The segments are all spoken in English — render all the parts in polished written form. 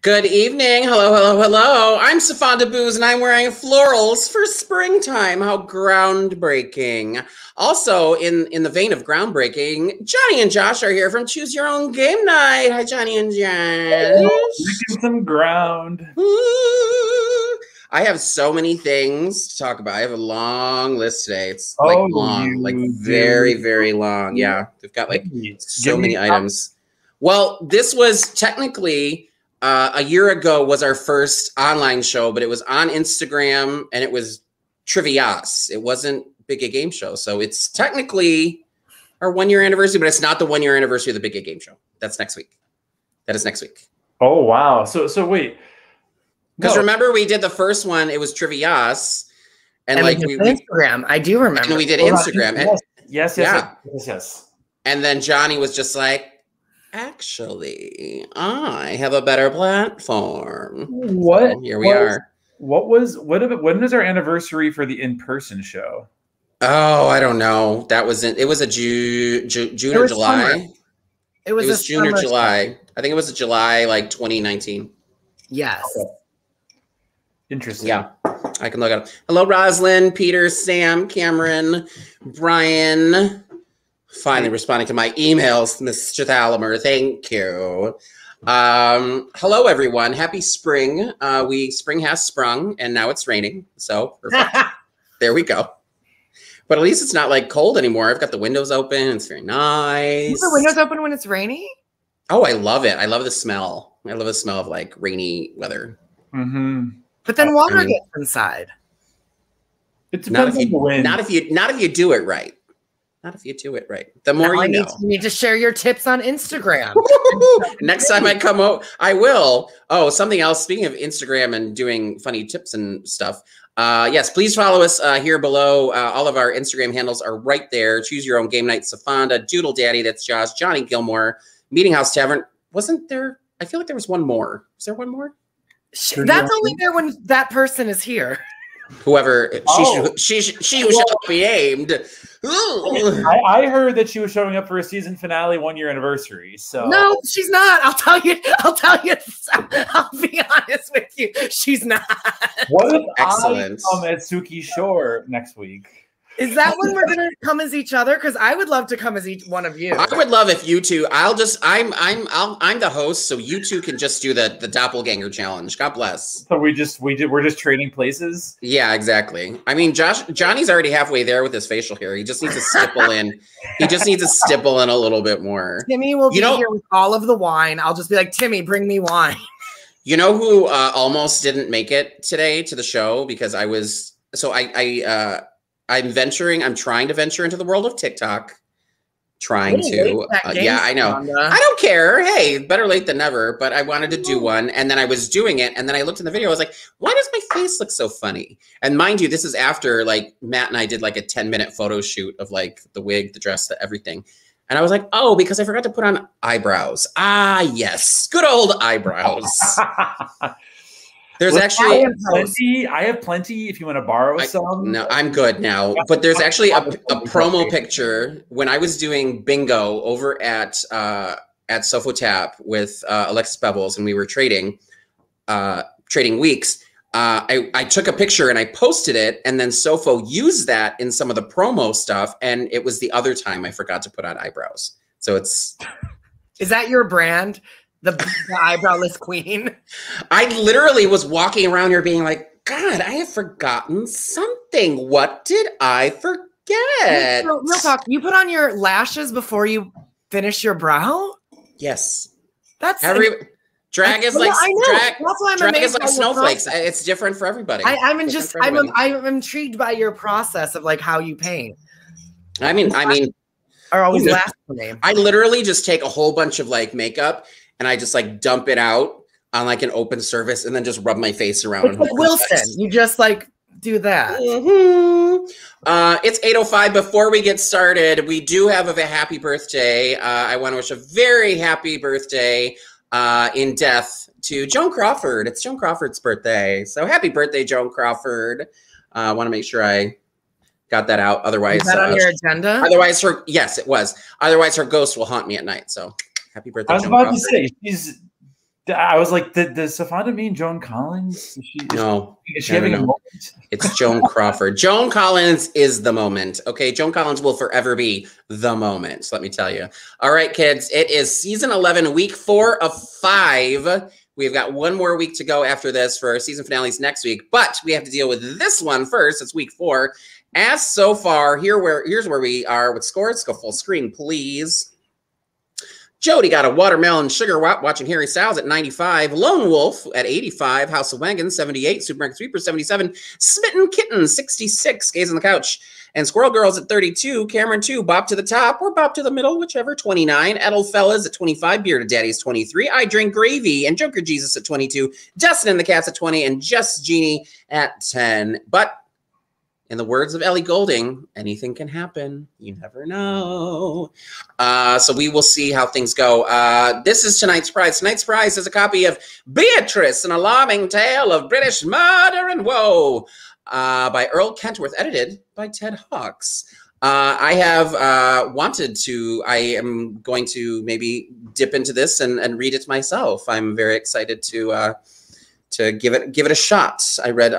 Good evening. Hello, hello, hello. I'm Sofonda Booz, and I'm wearing florals for springtime. How groundbreaking. Also, in the vein of groundbreaking, Johnny and Josh are here from Choose Your Own Game Night. Hi, Johnny and Josh. Breaking some ground. I have so many things to talk about. I have a long list today. It's like long, like very, very long. Yeah, we've got like so many items. Well, this was technically a year ago was our first online show, but it was on Instagram and it was Trivias. It wasn't Big Gay Game Show. So it's technically our 1 year anniversary, but it's not the 1 year anniversary of the Big Gay Game Show. That's next week. That is next week. Oh, wow. So wait. Because remember, we did the first one, it was Trivias. And like we Instagram. I do remember. And we did Instagram. Yes. And then Johnny was just like, actually, I have a better platform. What? So here we are. When is our anniversary for the in-person show? Oh, I don't know. That was it was a June or July. Summer. It was June or July. I think it was a July, like 2019. Yes. Okay. Interesting. Yeah, I can look it up. Hello, Roslyn, Peter, Sam, Cameron, Brian. Finally responding to my emails, Mr. Thalamer. Thank you. Hello, everyone. Happy spring. Spring has sprung, and now it's raining. So there we go. But at least it's not like cold anymore. I've got the windows open. It's very nice. Is the windows open when it's rainy? Oh, I love it. I love the smell. I love the smell of like rainy weather. Mm-hmm. But then water gets inside. It depends on the wind. Not if you do it right. Not if you do it right. The more you know. You need to share your tips on Instagram. Next time I come out, I will. Oh, something else. Speaking of Instagram and doing funny tips and stuff. Yes, please follow us here below. All of our Instagram handles are right there. Choose Your Own Game Night, Sofonda, Doodle Daddy, that's Josh, Johnny Gilmore, Meeting House Tavern. Wasn't there? I feel like there was one more. Is there one more? That's only there when that person is here. Whoever she shall be aimed. I heard that she was showing up for a season finale 1 year anniversary. So no, she's not. I'll tell you. I'll be honest with you. She's not. What if Excellent. I come at Suki Shore next week? Is that when we're gonna come as each other? Because I would love to come as each one of you. I would love if you two. I'm the host, so you two can just do the doppelganger challenge. God bless. So we're just trading places. Yeah, exactly. I mean, Johnny's already halfway there with his facial hair. He just needs to stipple in. He just needs to stipple in a little bit more. Timmy will be here with all of the wine. I'll just be like, Timmy, bring me wine. You know who almost didn't make it today to the show because I was I'm trying to venture into the world of TikTok. Yeah, I know. I don't care. Hey, better late than never, but I wanted to do one. And then I was doing it. And then I looked in the video. I was like, why does my face look so funny? And mind you, this is after like Matt and I did like a 10-minute photo shoot of like the wig, the dress, the everything. And I was like, oh, because I forgot to put on eyebrows. Ah, yes. Good old eyebrows. There's actually I have plenty if you want to borrow some. No, I'm good now. But there's actually a promo picture when I was doing bingo over at Sofotap with Alexis Bevels, and we were trading weeks. I took a picture and I posted it, and then Sofo used that in some of the promo stuff, and it was the other time I forgot to put on eyebrows. So it's is that your brand? The eyebrowless queen. I literally was walking around here being like, God, I have forgotten something. What did I forget? Real talk. You put on your lashes before you finish your brow? Yes. That's drag is like drag is like snowflakes. Process. It's different for everybody. I'm intrigued by your process of like how you paint. I mean, are always last name. I literally just take a whole bunch of like makeup and I just like dump it out on like an open surface and then just rub my face around. It's like Wilson, you just like do that. It's 8:05. Before we get started, we do have a happy birthday. I want to wish a very happy birthday in death to Joan Crawford. It's Joan Crawford's birthday. So happy birthday, Joan Crawford. I want to make sure I got that out. Otherwise, is that on your agenda? Otherwise, yes, it was. Otherwise, her ghost will haunt me at night. So happy birthday, I was about to say, I was like, does Sofonda mean Joan Collins? No. Is she having a moment? It's Joan Crawford. Joan Collins is the moment. Okay, Joan Collins will forever be the moment. Let me tell you. All right, kids, it is season 11, week 4 of 5. We've got one more week to go after this for our season finales next week, but we have to deal with this one first. It's week 4. As so far, here's where we are with scores. Let's go full screen, please. Jody got a watermelon sugar watching Harry Styles at 95. Lone Wolf at 85. House of Wagons 78. Supermarket Sweeper 77. Smitten Kitten 66. Gays on the Couch. And Squirrel Girls at 32. Cameron 2. Bop to the top or Bop to the middle, whichever. 29. Edel Fellas at 25. Bearded Daddy's 23. I Drink Gravy and Joker Jesus at 22. Justin and the Cats at 20. And Just Genie at 10. But in the words of Ellie Goulding, anything can happen. You never know. So we will see how things go. This is tonight's prize. Tonight's prize is a copy of Beatrice, An Alarming Tale of British Murder and Woe by Earl Kentworth, edited by Ted Hawkes. I am going to maybe dip into this and read it myself. I'm very excited to give it a shot. I read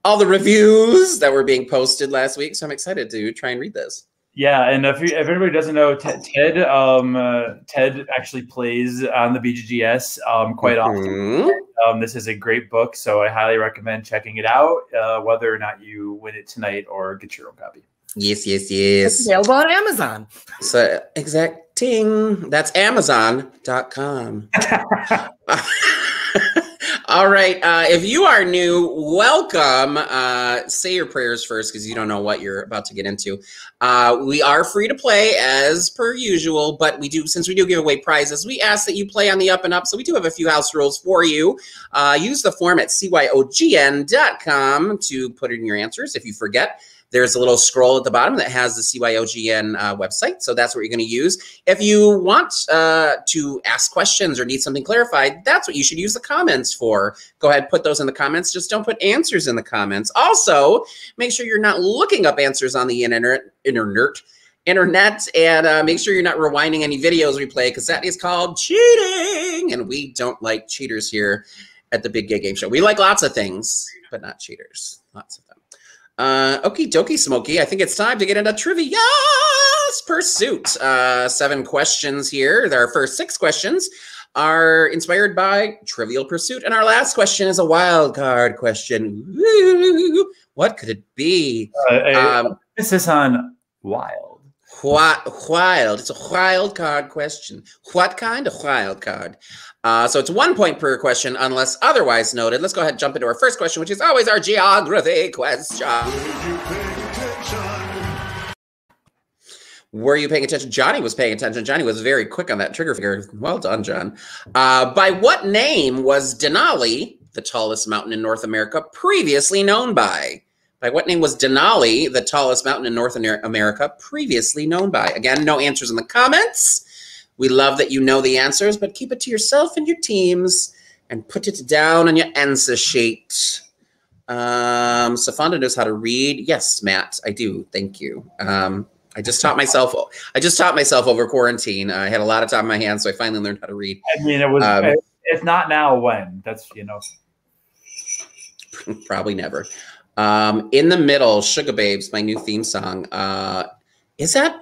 all the reviews that were being posted last week, so I'm excited to try and read this. Yeah, and if everybody doesn't know, Ted actually plays on the BGGS quite often. This is a great book, so I highly recommend checking it out, whether or not you win it tonight or get your own copy. Yes. It's available on Amazon. So exacting. That's Amazon.com. All right. If you are new, welcome. Say your prayers first because you don't know what you're about to get into. We are free to play as per usual, but since we do give away prizes, we ask that you play on the up and up. So we do have a few house rules for you. Use the form at cyogn.com to put in your answers. If you forget, there's a little scroll at the bottom that has the CYOGN website, so that's what you're going to use. If you want to ask questions or need something clarified, that's what you should use the comments for. Go ahead, put those in the comments. Just don't put answers in the comments. Also, make sure you're not looking up answers on the internet, and make sure you're not rewinding any videos we play because that is called cheating, and we don't like cheaters here at the Big Gay Game Show. We like lots of things, but not cheaters. Lots of them. Okie dokie, Smokey. I think it's time to get into Trivia's Pursuit. 7 questions here. Our first 6 questions are inspired by Trivial Pursuit, and our last question is a wild card question. Woo! What could it be? This is on wild. Wild. It's a wild card question. What kind of wild card? So it's 1 point per question unless otherwise noted. Let's go ahead and jump into our first question, which is always our geography question. Were you paying attention? Johnny was paying attention. Johnny was very quick on that trigger finger. Well done, John. By what name was Denali, the tallest mountain in North America, previously known by? By what name was Denali, the tallest mountain in North America, previously known by? Again, no answers in the comments. We love that you know the answers, but keep it to yourself and your teams and put it down on your answer sheet. Sofonda knows how to read. Yes, Matt, I do. Thank you. I just taught myself over quarantine. I had a lot of time on my hands, so I finally learned how to read. I mean, it was, if not now, when? That's, Probably never. In the Middle, Sugar Babes, my new theme song. Is that?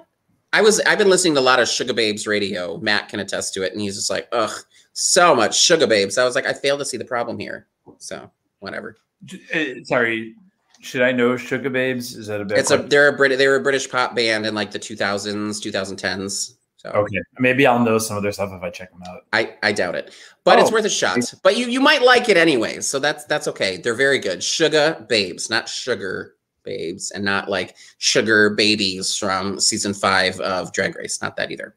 I've been listening to a lot of Sugar Babes radio. Matt can attest to it, and he's just like, ugh, so much Sugar Babes. I was like, I failed to see the problem here. So whatever. Sorry, should I know Sugar Babes? Is that a bit? They were a British pop band in like the 2000s, 2010s. So okay, maybe I'll know some of their stuff if I check them out. I doubt it, but it's worth a shot. But you might like it anyway, so that's okay. They're very good. Sugar Babes, not Sugar Babes, and not like Sugar Babies from season 5 of Drag Race. Not that either.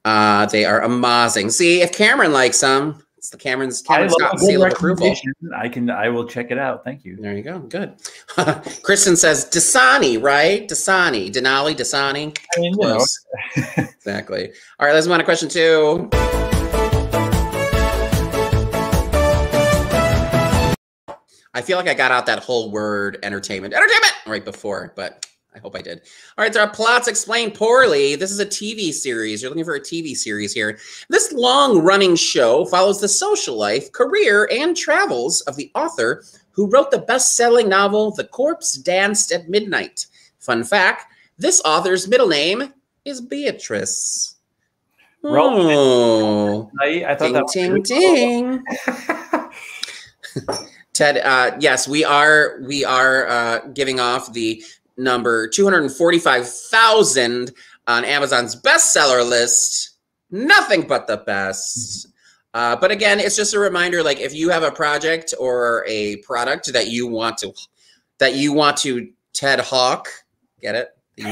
They are amazing. See, if Cameron likes them, it's the Cameron's got seal of approval. I will check it out. Thank you. There you go. Good. Kristen says Dasani, right? Dasani, Denali, Dasani. I mean, Exactly. All right, let's move on to question 2. I feel like I got out that whole word entertainment right before, but I hope I did. All right, so our plots explained poorly. This is a TV series. You're looking for a TV series here. This long-running show follows the social life, career, and travels of the author who wrote the best-selling novel, The Corpse Danced at Midnight. Fun fact, this author's middle name is Beatrice. Oh, I thought that was ding, ding. Ted, yes, we are giving off the number 245,000 on Amazon's bestseller list. Nothing but the best. But again, it's just a reminder, like if you have a project or a product that you want to Ted Hawk, get it? See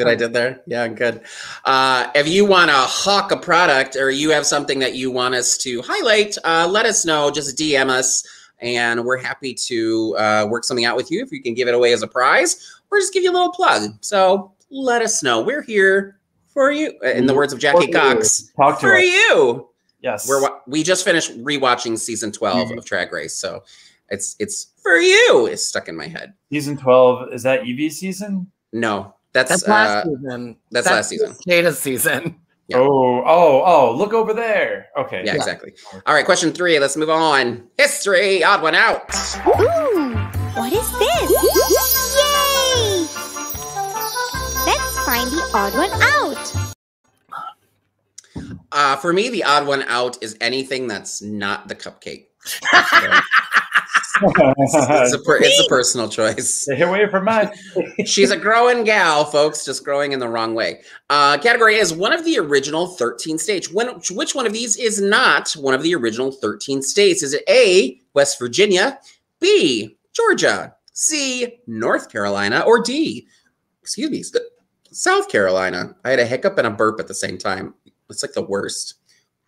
what I did there? Yeah, good. If you want to hawk a product or you have something that you want us to highlight, let us know. Just DM us, and we're happy to work something out with you if you can give it away as a prize or just give you a little plug. So let us know. We're here for you. In the words of Jackie Cox, for you. Yes. We just finished rewatching season 12 of Drag Race, so it's for you. It's stuck in my head. Season 12, is that Evie's season? No, that's last season. That's last season. Jada's season. Yeah. Oh, look over there. Okay. Yeah, exactly. All right, question 3. Let's move on. History, odd one out. Ooh, what is this? Yay! Let's find the odd one out. For me, the odd one out is anything that's not the cupcake. It's a personal choice. Stay away from mine. She's a growing gal, folks, just growing in the wrong way. Category is one of the original 13 states. Which one of these is not one of the original 13 states? Is it A, West Virginia, B, Georgia, C, North Carolina, or D, excuse me, South Carolina? I had a hiccup and a burp at the same time. It's like the worst.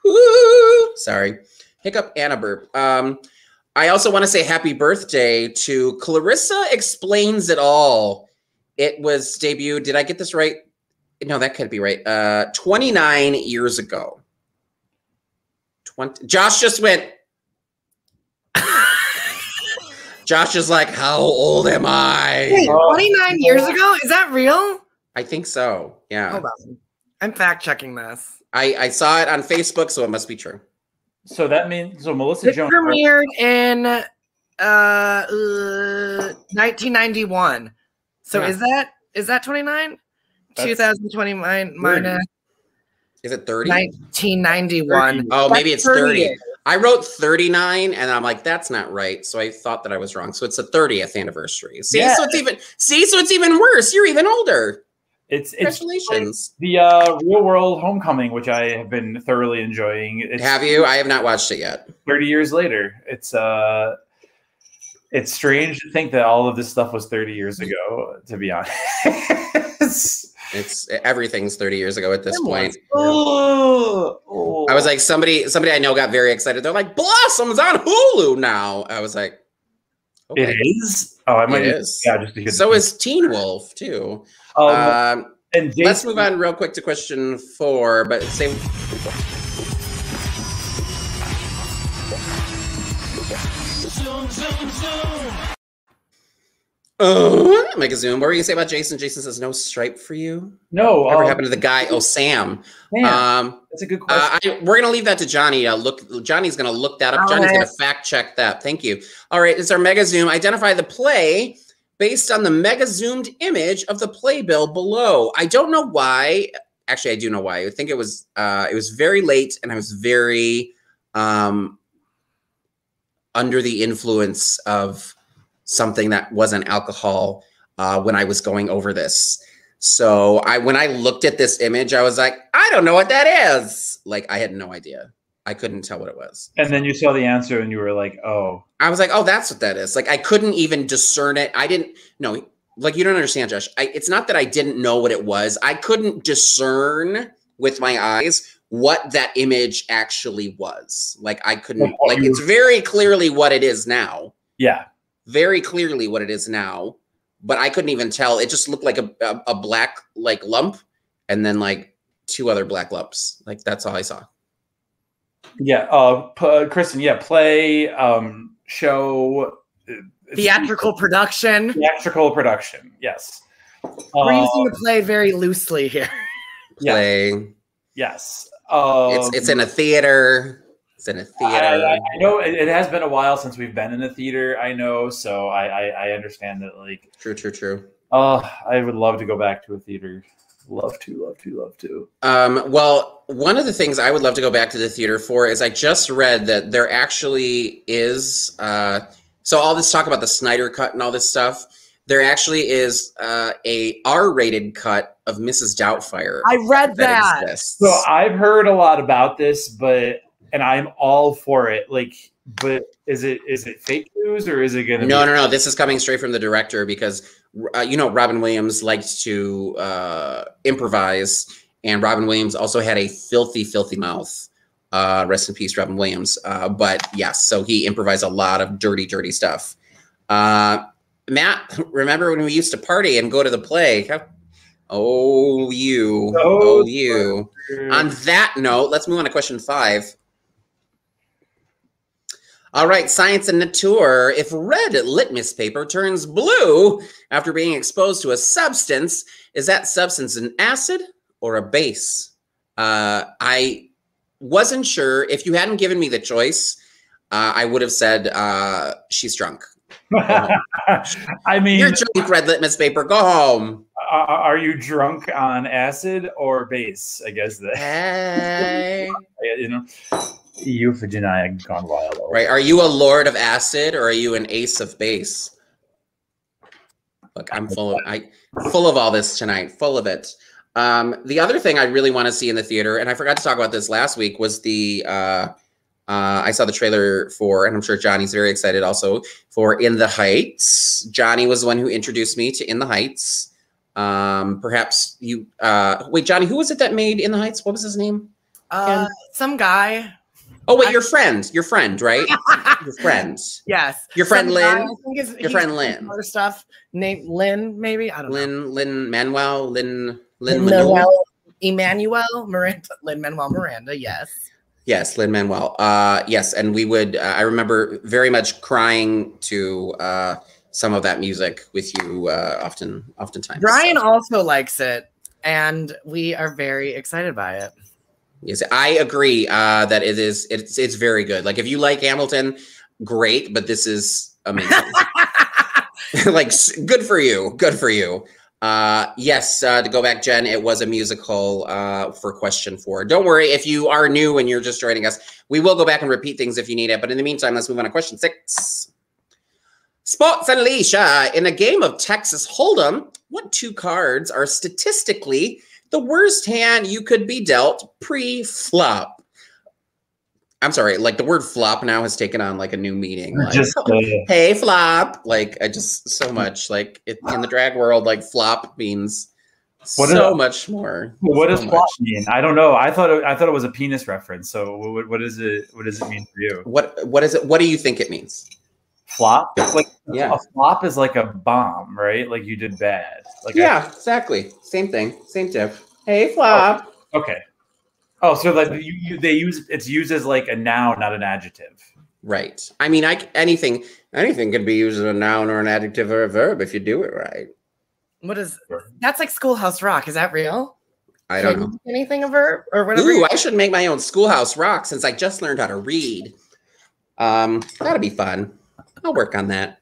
Woo! Sorry. Hiccup and a burp. I also want to say happy birthday to Clarissa Explains It All. It was debuted. Did I get this right? No, that could be right. 29 years ago. Josh just went. Josh is like, how old am I? Wait, 29 years ago? Is that real? I think so. Yeah. Hold on. I'm fact checking this. I saw it on Facebook, so it must be true. So that means Melissa Jones premiered in 1991. So yeah. is that 29? 2029 minus. Is it 30? 1991. 30. Oh, maybe it's 30. I wrote 39, and I'm like, that's not right. So I thought that I was wrong. So it's the 30th anniversary. See, yeah. So it's even worse. You're even older. Congratulations. The Real World Homecoming, which I have been thoroughly enjoying. Have you? I have not watched it yet. 30 years later. It's strange to think that all of this stuff was 30 years ago, to be honest. Everything's 30 years ago at this point. Oh. I was like, somebody I know got very excited. They're like, Blossom's on Hulu now. I was like, okay. It is? Oh, I might. It is. Yeah, just because. So is Teen Wolf too. And Jason, let's move on real quick to question 4. But same. Zoom, zoom, zoom. Make a zoom. What were you gonna say about Jason? Jason says no stripe for you. No. Whatever happened to the guy? Oh, Sam. That's a good question. We're gonna leave that to Johnny. Johnny's gonna look that up. Johnny's gonna fact check that. Thank you. All right, it's our mega zoom. Identify the play based on the mega zoomed image of the playbill below. I don't know why. Actually, I do know why. I think it was very late, and I was very under the influence of something that wasn't alcohol when I was going over this. So when I looked at this image, I was like, I don't know what that is. Like, I had no idea. I couldn't tell what it was. And then you saw the answer and you were like, oh. I was like, oh, that's what that is. Like, I couldn't even discern it. I didn't know. Like, you don't understand, Josh. It's not that I didn't know what it was. I couldn't discern with my eyes what that image actually was. Like, I couldn't. Like, it's very clearly what it is now. Yeah. Very clearly what it is now, but I couldn't even tell. It just looked like a black like lump, and then like 2 other black lumps. Like, that's all I saw. Yeah, Kristen. Yeah, play, show, Theatrical production. Theatrical production, yes. We're using the play very loosely here. Play. Yes. It's in a theater. It's in a theater. I know it has been a while since we've been in a theater. I know, so I understand that. Like, true. I would love to go back to a theater. Love to. Well, one of the things I would love to go back to the theater for is I just read that there actually is. So all this talk about the Snyder Cut and all this stuff, there actually is a R-rated cut of Mrs. Doubtfire. I read that. Exists. So I've heard a lot about this, and I'm all for it. Like, but is it fake news or is it gonna? No. This is coming straight from the director because Robin Williams liked to improvise, and Robin Williams also had a filthy mouth. Rest in peace, Robin Williams. But yes, so he improvised a lot of dirty stuff. Matt, remember when we used to party and go to the play? Oh, you. On that note, let's move on to question 5. All right, science and nature. If red litmus paper turns blue after being exposed to a substance, is that substance an acid or a base? I wasn't sure. If you hadn't given me the choice, I would have said she's drunk. I mean, you're drunk, red litmus paper. Go home. Are you drunk on acid or base? I guess that. Hey. Euphigenia gone wild. Right. Are you a lord of acid or are you an ace of base? Look, I'm full of all this tonight. Full of it. The other thing I really want to see in the theater, and I forgot to talk about this last week, was the I saw the trailer for, and I'm sure Johnny's very excited also, for In the Heights. Johnny was the one who introduced me to In the Heights. Perhaps you wait, Johnny, who was it that made In the Heights? What was his name? Some guy. Oh wait, your friend, right? Your friend. Yes. Your friend Lynn. I think your friend Lynn. Other stuff named Lynn, maybe. I don't know. Lynn Manuel Miranda. Lin-Manuel Miranda. Yes. Yes, Lin-Manuel. Yes, and we would. I remember very much crying to some of that music with you oftentimes. Brian also likes it, and we are very excited by it. Yes, I agree that it is. It's very good. Like if you like Hamilton, great, but this is amazing. Like good for you. Good for you. Yes, to go back, Jen, it was a musical for question 4. Don't worry if you are new and you're just joining us. We will go back and repeat things if you need it. But in the meantime, let's move on to question 6. Sports and Alicia, in a game of Texas Hold'em, what 2 cards are statistically the worst hand you could be dealt pre-flop? I'm sorry, like the word flop now has taken on like a new meaning. Like, hey, flop. Like I just so much like in the drag world, like flop means much more. What does flop mean? I don't know. I thought it was a penis reference. So what is it? What does it mean for you? What is it? What do you think it means? Flop? Like yeah, a flop is like a bomb, right? Like you did bad. Like yeah, exactly. Same thing. Same tip. Hey, flop. Oh, okay. Oh, so like it's used as like a noun, not an adjective. Right. I mean, anything can be used as a noun or an adjective or a verb if you do it right. What is that's like Schoolhouse Rock? Is that real? I don't know. Anything a verb or whatever. Ooh, I should make my own Schoolhouse Rock since I just learned how to read. That'll be fun. I'll work on that.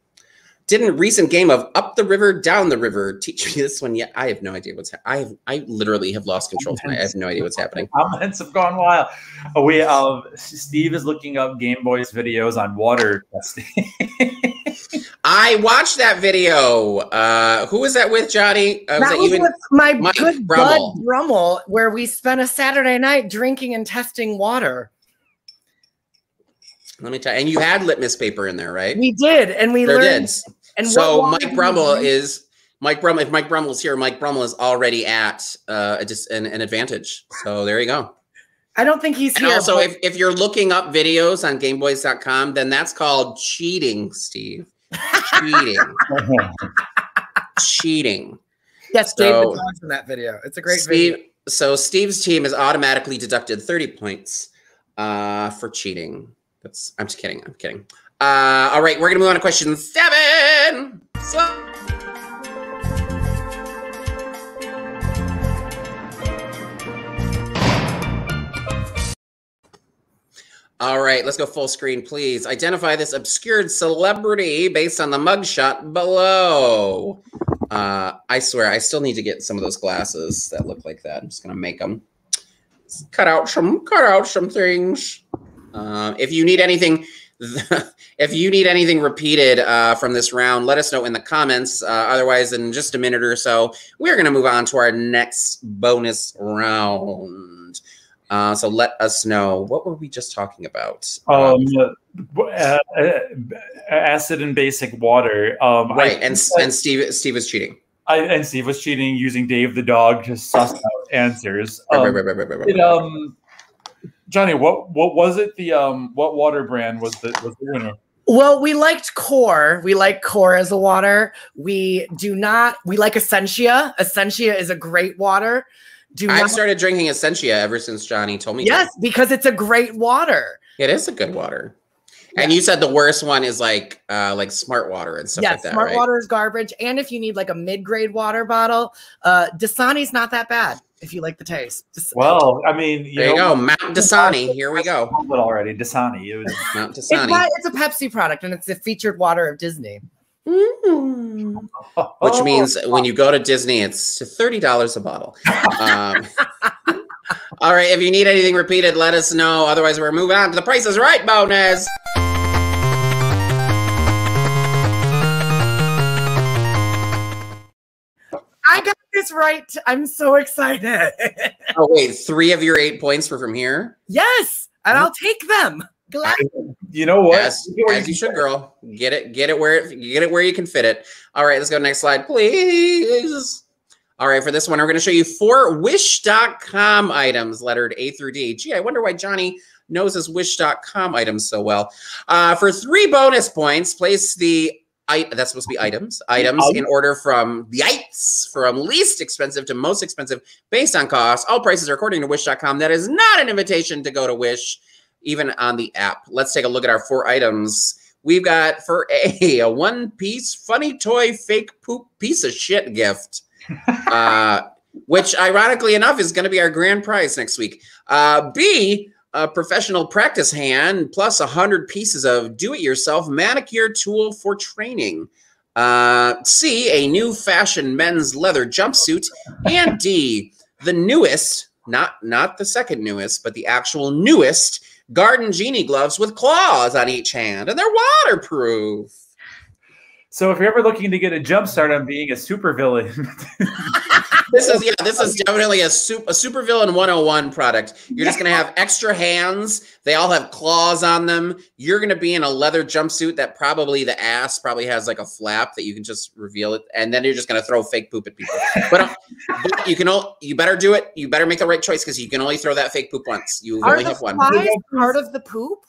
Didn't a recent game of Up the River, Down the River teach me this one yet? I have no idea what's happening. I literally have lost control tonight. I have no idea what's happening. Comments have gone wild. Steve is looking up Game Boy's videos on water testing. I watched that video. Who was that with, Johnny? That was with my good bud Brummel, where we spent a Saturday night drinking and testing water. Let me tell you, and you had litmus paper in there, right? We did, and we learned. And so Mike Brummel is If Mike Brummel's here, Mike Brummel is already at just an advantage. So there you go. I don't think he's here. And also, if you're looking up videos on GameBoys.com, then that's called cheating, Steve. Cheating. Cheating. Yes, David talks in that video. It's a great video. So Steve's team is automatically deducted 30 points for cheating. I'm just kidding. I'm kidding. All right, we're gonna move on to question 7. All right, let's go full screen, please. Identify this obscured celebrity based on the mugshot below. I swear, I still need to get some of those glasses that look like that. I'm just gonna make them. Cut out some things. If you need anything, repeated from this round, let us know in the comments. Otherwise, in just a minute or so, we're gonna move on to our next bonus round. So let us know. What were we just talking about? Acid and basic water. Right, and Steve was cheating. And Steve was cheating using Dave the dog to suss out answers. Johnny, what was it? What water brand was the winner? Well, we liked Core. We like Core as a water. We like Essentia. Essentia is a great water. I've started drinking Essentia ever since Johnny told me. Yes, because it's a great water. It is a good water. Yeah. And you said the worst one is like Smart Water and stuff like that, Smart right? Water is garbage. And if you need like a mid-grade water bottle, Dasani's not that bad if you like the taste. Well, I mean, there you go. Mount Dasani. Here we go. Already, Dasani. It was Mount Dasani. It's a Pepsi product, and it's the featured water of Disney. Which means when you go to Disney, it's $30 a bottle. All right, if you need anything repeated, let us know. Otherwise, we're moving on to the Price is Right bonus. I got this right. I'm so excited. Oh, wait, 3 of your 8 points were from here? Yes, and I'll take them. You know what? As you should, girl. Get it where you can fit it. All right, let's go next slide, please. All right, for this one, we're going to show you 4 Wish.com items lettered A through D. Gee, I wonder why Johnny knows his Wish.com items so well. For 3 bonus points, place that's supposed to be items in order from least expensive to most expensive based on cost. All prices are according to Wish.com. That is not an invitation to go to Wish, even on the app. Let's take a look at our 4 items. We've got for A, a one-piece funny toy fake poop piece of shit gift, which ironically enough is going to be our grand prize next week. B, a professional practice hand plus 100 pieces of do-it-yourself manicure tool for training. C, a new fashion men's leather jumpsuit. And D, the newest, not the second newest, but the actual newest garden genie gloves with claws on each hand, and they're waterproof. So if you're ever looking to get a jump start on being a supervillain, this is definitely a supervillain 101 product. You're just gonna have extra hands. They all have claws on them. You're gonna be in a leather jumpsuit that the ass has like a flap that you can just reveal it, and then you're just gonna throw fake poop at people. But you better do it. You better make the right choice because you can only throw that fake poop once. You only have one. Are the flies part of the poop,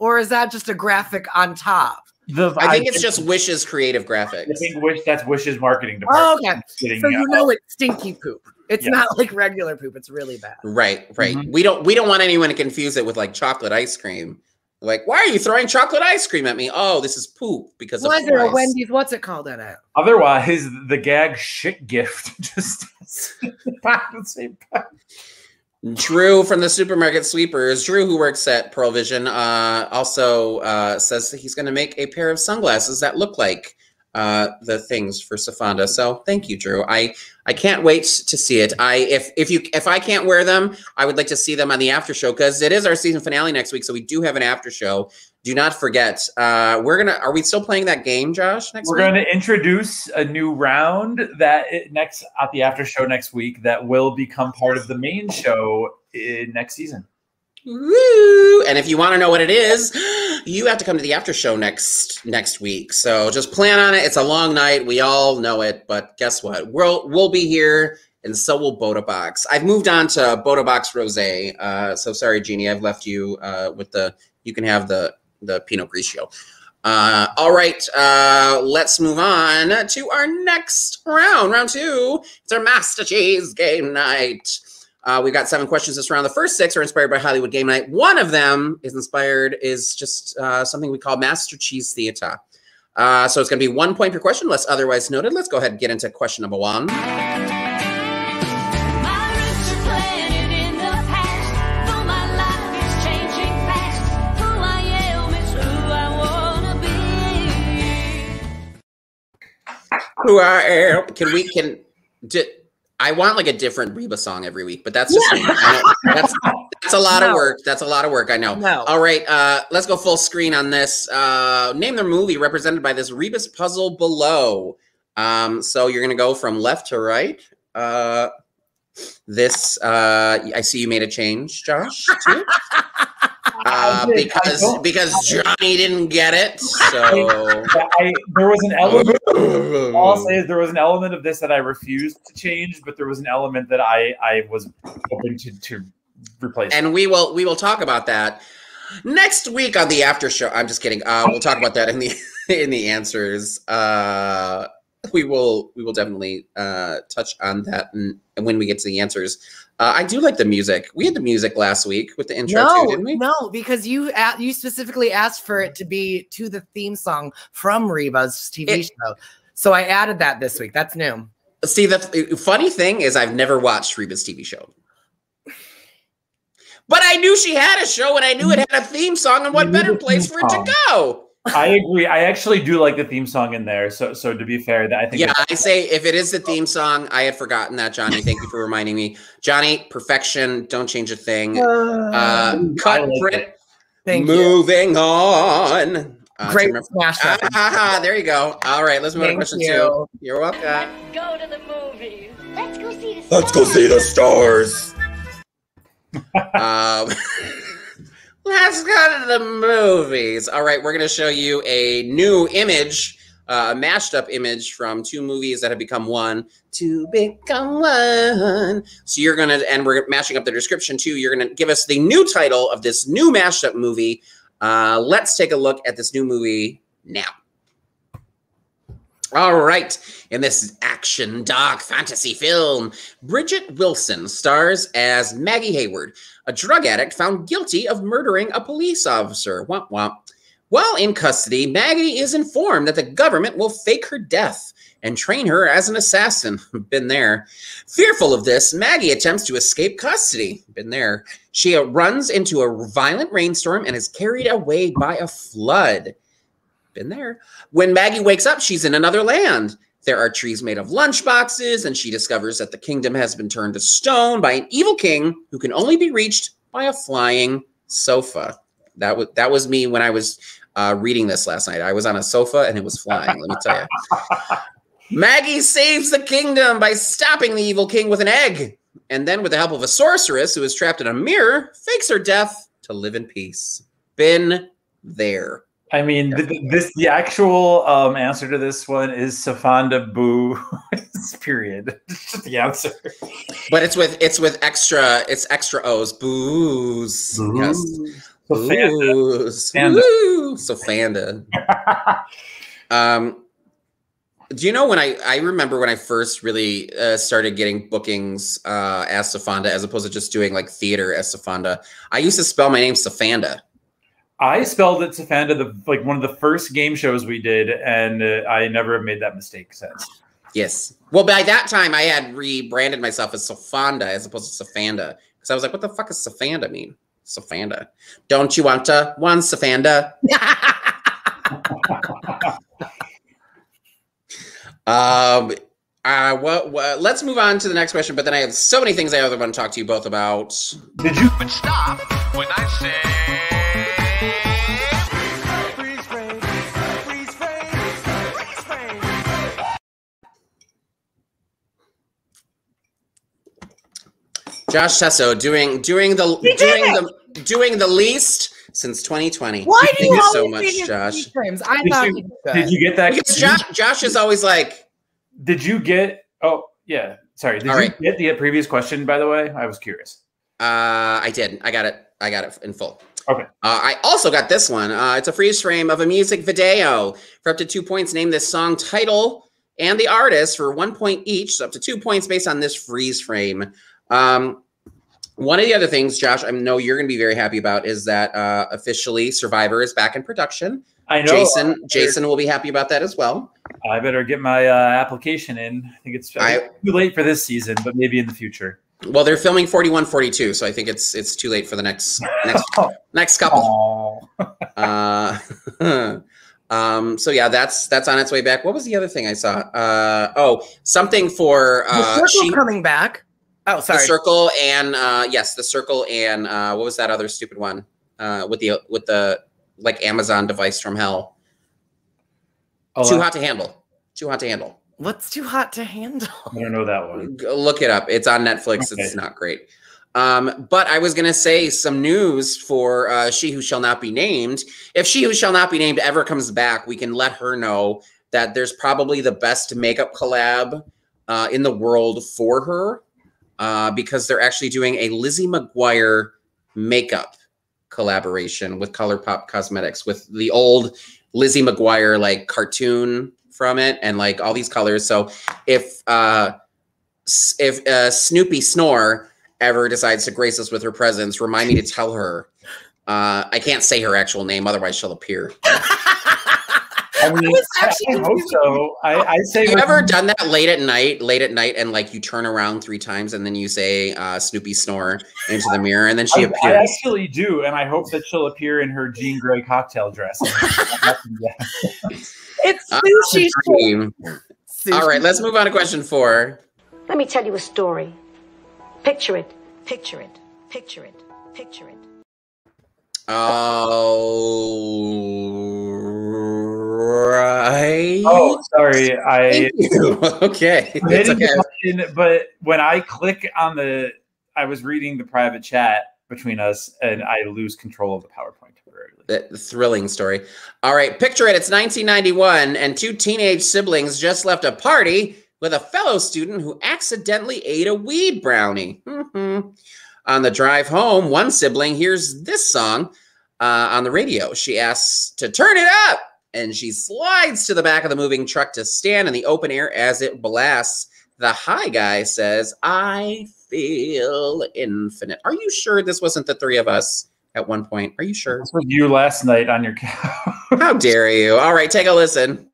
or is that just a graphic on top? I think it's just Wish's creative graphics. I think that's Wish's marketing department. Oh, okay. So it's stinky poop. It's not like regular poop. It's really bad. Right. Mm-hmm. We don't want anyone to confuse it with like chocolate ice cream. Like, why are you throwing chocolate ice cream at me? Oh, this is poop because of is there a Wendy's? What's it called in it? Otherwise, the gag shit gift just the same time. Drew from the Supermarket Sweepers, Drew, who works at Pearl Vision, also says that he's going to make a pair of sunglasses that look like the things for Sofonda. So thank you, Drew. I can't wait to see it. If I can't wear them, I would like to see them on the after show because it is our season finale next week. So we do have an after show. Do not forget. Are we still playing that game, Josh? We're going to introduce a new round at the after show next week that will become part of the main show next season. Woo! And if you want to know what it is, you have to come to the after show next week. So just plan on it. It's a long night. We all know it, but guess what? We'll be here, and so will Boda Box. I've moved on to Boda Box Rosé. So sorry, Jeannie, I've left you with the. You can have the Pinot Grigio. All right, let's move on to our next round. Round 2. It's our Master Cheese game night. We've got 7 questions this round. The first 6 are inspired by Hollywood Game Night. One of them is just something we call Master Cheese Theater. So it's going to be 1 point per question, unless otherwise noted. Let's go ahead and get into question number 1. Who I am. I want like a different Reba song every week, but that's just me. That's a lot of work. That's a lot of work. I know. No. All right. Let's go full screen on this. Name the movie represented by this Rebus puzzle below. So you're going to go from left to right. I see you made a change, Josh, too. Because Johnny didn't get it. So there was an element. All I'll say is there was an element of this that I refused to change, but there was an element that I was hoping to replace. And we will talk about that next week on the after show. I'm just kidding. We'll talk about that in the answers. We will definitely touch on that when we get to the answers. I do like the music. We had the music last week with the intro too, didn't we? No, because you specifically asked for it to be to the theme song from Reba's TV show. So I added that this week. That's new. See, the funny thing is I've never watched Reba's TV show. But I knew she had a show and I knew it had a theme song, and what better place for it to go? I agree. I actually do like the theme song in there. So to be fair, that I think. Yeah, I say if it is the theme song, I had forgotten that, Johnny. Thank you for reminding me, Johnny. Perfection. Don't change a thing. Cut, print. Moving on. Great smash. There you go. All right, let's move on to question 2. You're welcome. Let's go to the movies. Let's go see the stars. Let's go see the stars. Let's go to the movies. All right, we're going to show you a new image, a mashed up image from 2 movies that have become one to become one. So you're going to, and we're mashing up the description too. You're going to give us the new title of this new mashed up movie. Let's take a look at this new movie now. All right. In this action dark fantasy film, Bridget Wilson stars as Maggie Hayward, a drug addict found guilty of murdering a police officer. Womp womp. While in custody, Maggie is informed that the government will fake her death and train her as an assassin. Been there. Fearful of this, Maggie attempts to escape custody. Been there. She runs into a violent rainstorm and is carried away by a flood. Been there. When Maggie wakes up, she's in another land. There are trees made of lunchboxes, and she discovers that the kingdom has been turned to stone by an evil king who can only be reached by a flying sofa. That was me when I was reading this last night. I was on a sofa and it was flying, let me tell you. Maggie saves the kingdom by stopping the evil king with an egg, and then with the help of a sorceress who is trapped in a mirror, fakes her death to live in peace. Been there. I mean, the actual answer to this one is Sofonda Boo. Period. It's just the answer. But it's with extra O's. Booze. Yes. Booze. Sofonda. Do you know when I remember when I first really started getting bookings as Sofonda, as opposed to just doing like theater as Sofonda? I used to spell my name Sofonda. I spelled it Sofonda, like one of the first game shows we did, and I never have made that mistake since. Yes. Well, by that time, I had rebranded myself as Sofonda as opposed to Sofonda, because I was like, what the fuck does Sofonda mean? Sofonda. Don't you want to one Sofonda? Let's move on to the next question, but then I have so many things I want to talk to you both about. Did you stop when I say... Josh Tesso doing the least since 2020. Why do you so much, Josh? I thought did you get that? Because Josh is always like. Did you get? Oh yeah, sorry. Did you get the previous question? By the way, I was curious. I did. I got it in full. Okay. I also got this one. It's a freeze frame of a music video. For up to 2 points, name this song title and the artist for 1 point each. So up to 2 points based on this freeze frame. One of the other things, Josh, I know you're going to be very happy about is that officially Survivor is back in production. I know. Jason will be happy about that as well. I better get my application in. I think it's too late for this season, but maybe in the future. Well, they're filming 41, 42, so I think it's too late for the next couple. So yeah, that's on its way back. What was the other thing I saw? Something for the Circle coming back. Oh, sorry. The Circle and yes, the Circle and what was that other stupid one? With the like Amazon device from hell. Too Hot to Handle. Too Hot to Handle. What's Too Hot to Handle? I don't know that one. Look it up. It's on Netflix. Okay. It's not great. But I was going to say some news for She Who Shall Not Be Named. If She Who Shall Not Be Named ever comes back, we can let her know that there's probably the best makeup collab in the world for her because they're actually doing a Lizzie McGuire makeup collaboration with ColourPop Cosmetics with the old Lizzie McGuire like cartoon from it and like all these colors. So if Snoopy Snore ever decides to grace us with her presence, remind me to tell her. I can't say her actual name, otherwise she'll appear. I hope so. I say. Have you ever done that late at night, and like you turn around 3 times and then you say Snoopy Snore into the mirror and then she appears? I actually do, and I hope that she'll appear in her Jean Grey cocktail dress. It's sushi. All right, let's move on to question 4. Let me tell you a story. Picture it. Picture it. Picture it. Picture it. Right. Oh, sorry. Thank you. Okay. It's okay. But when I click on I was reading the private chat between us, and I lose control of the PowerPoint temporarily. The thrilling story. All right, picture it. It's 1991, and 2 teenage siblings just left a party with a fellow student who accidentally ate a weed brownie. On the drive home, one sibling hears this song on the radio. She asks to turn it up, and she slides to the back of the moving truck to stand in the open air as it blasts. The high guy says, "I feel infinite." Are you sure this wasn't the 3 of us at one point? Are you sure? This was you last night on your couch. How dare you? All right, take a listen.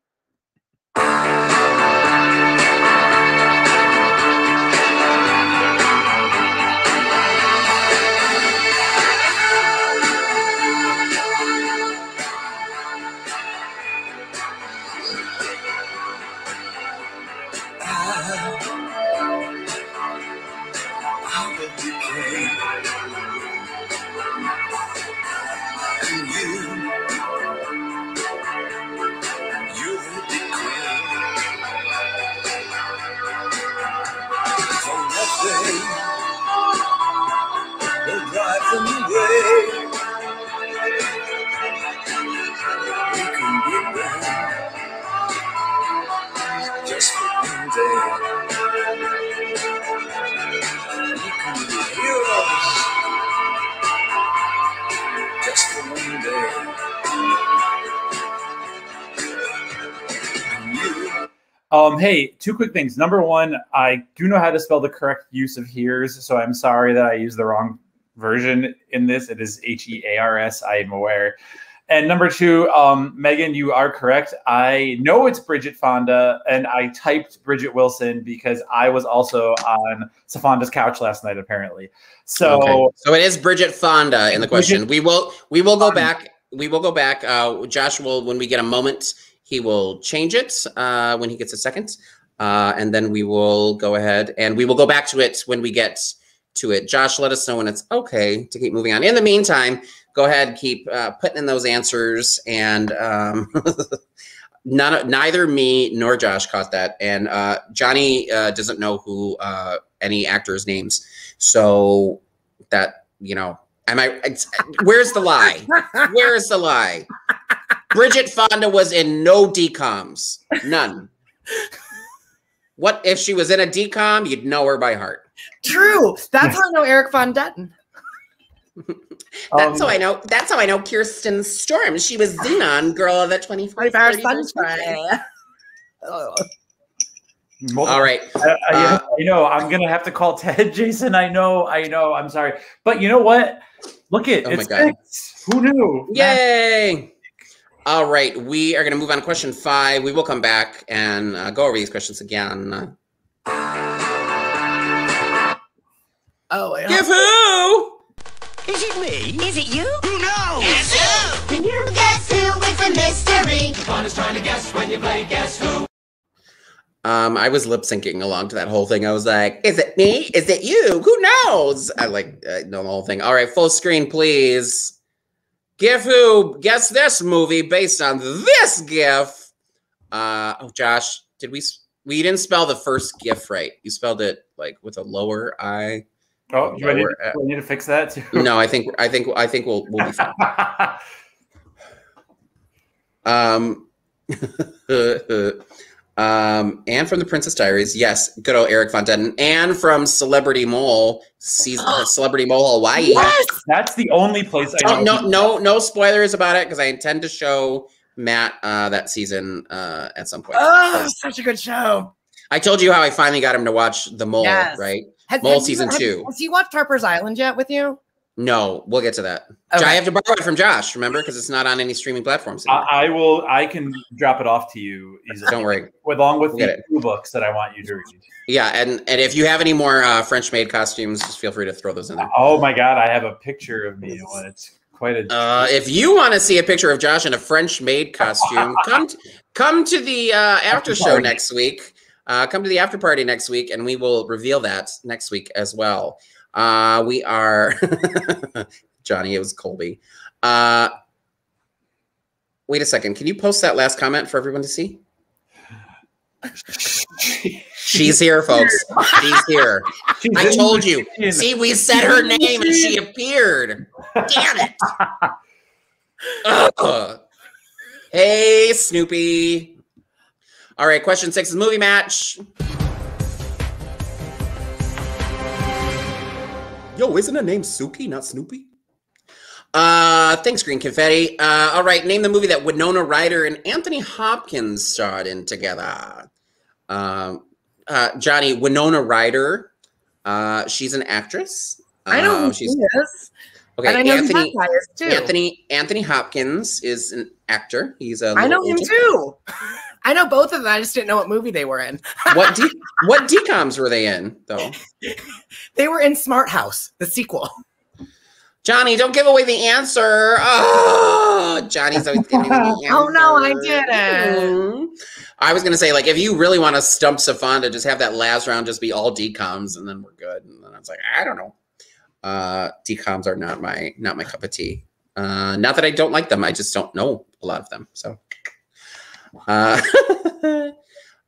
Hey, 2 quick things. Number 1, I do know how to spell the correct use of hears, so I'm sorry that I used the wrong version in this. It is H-E-A-R-S. I am aware. And number 2, Megan, you are correct. I know it's Bridget Fonda, and I typed Bridget Wilson because I was also on Sofonda's couch last night, apparently. So, okay. So it is Bridget Fonda in the question. We will go back. We will go back. Josh will, when we get a moment, he will change it when he gets a second, and then we will go ahead and we will go back to it when we get to it. Josh, let us know when it's okay to keep moving on. In the meantime, go ahead, keep putting in those answers, and neither me nor Josh caught that, and Johnny doesn't know who any actors' names, so that, you know, where's the lie? Where is the lie? Bridget Fonda was in no DComs. None. What if she was in a DCom? You'd know her by heart. True. That's how I know Eric Von Detten. That's how I know. That's how I know Kirsten Storm. She was Xenon, girl of the 21st century. All right. I know. I'm gonna have to call Ted, Jason. I know. I'm sorry, but you know what? Look at it's 6. Who knew? Yay! All right, we are going to move on to question 5. We will come back and go over these questions again. Oh, Give who? Is it me? Is it you? Who knows? Guess who? Can you guess who? It's a mystery. Fun is trying to guess when you play Guess Who. I was lip syncing along to that whole thing. I was like, "Is it me? Is it you? Who knows?" I know the whole thing. All right, full screen, please. Give who? Guess this movie based on this GIF. Oh, Josh, we didn't spell the first GIF right. You spelled it like with a lower I. Oh, do I need to fix that too? No, I think we'll be fine. And from the Princess Diaries, yes, good old Eric Fontaine, and from Celebrity Mole, Celebrity Mole Hawaii. Yes, that's the only place I know. No spoilers about it because I intend to show Matt that season at some point. Oh, such a good show! I told you how I finally got him to watch The Mole, right? Mole season 2. Has he watched Harper's Island yet with you? No, we'll get to that. Okay. I have to borrow it from Josh, remember, because it's not on any streaming platforms anymore. I can drop it off to you easily. Don't worry. Along with the 2 books that I want you to read. Yeah, and if you have any more French-made costumes, just feel free to throw those in there. Oh my God, I have a picture of me. It's quite a. If you want to see a picture of Josh in a French-made costume, come to the after show next week. Come to the after party next week, and we will reveal that next week as well. We are Johnny. It was Colby. Wait a second. Can you post that last comment for everyone to see? She's here, folks. She's here. I told you. See, we said her name and she appeared. Damn it. Hey, Snoopy. All right, question 6 is movie match. Yo, isn't her name Suki, not Snoopy? Thanks, Green Confetti. All right, name the movie that Winona Ryder and Anthony Hopkins starred in together. Johnny, Winona Ryder, she's an actress. I know who she is. Okay, and I know Anthony Hopkins is an actor. He's a I know him too. I know both of them. I just didn't know what movie they were in. What DComs were they in, though? They were in Smart House, the sequel. Johnny, don't give away the answer. Oh, Johnny's always giving me the answer. Oh, no, I didn't. I was going to say, like, if you really want to stump Sofonda, just have that last round just be all DComs, and then we're good. And then I was like, I don't know. DComs are not my cup of tea. Not that I don't like them. I just don't know a lot of them. So, I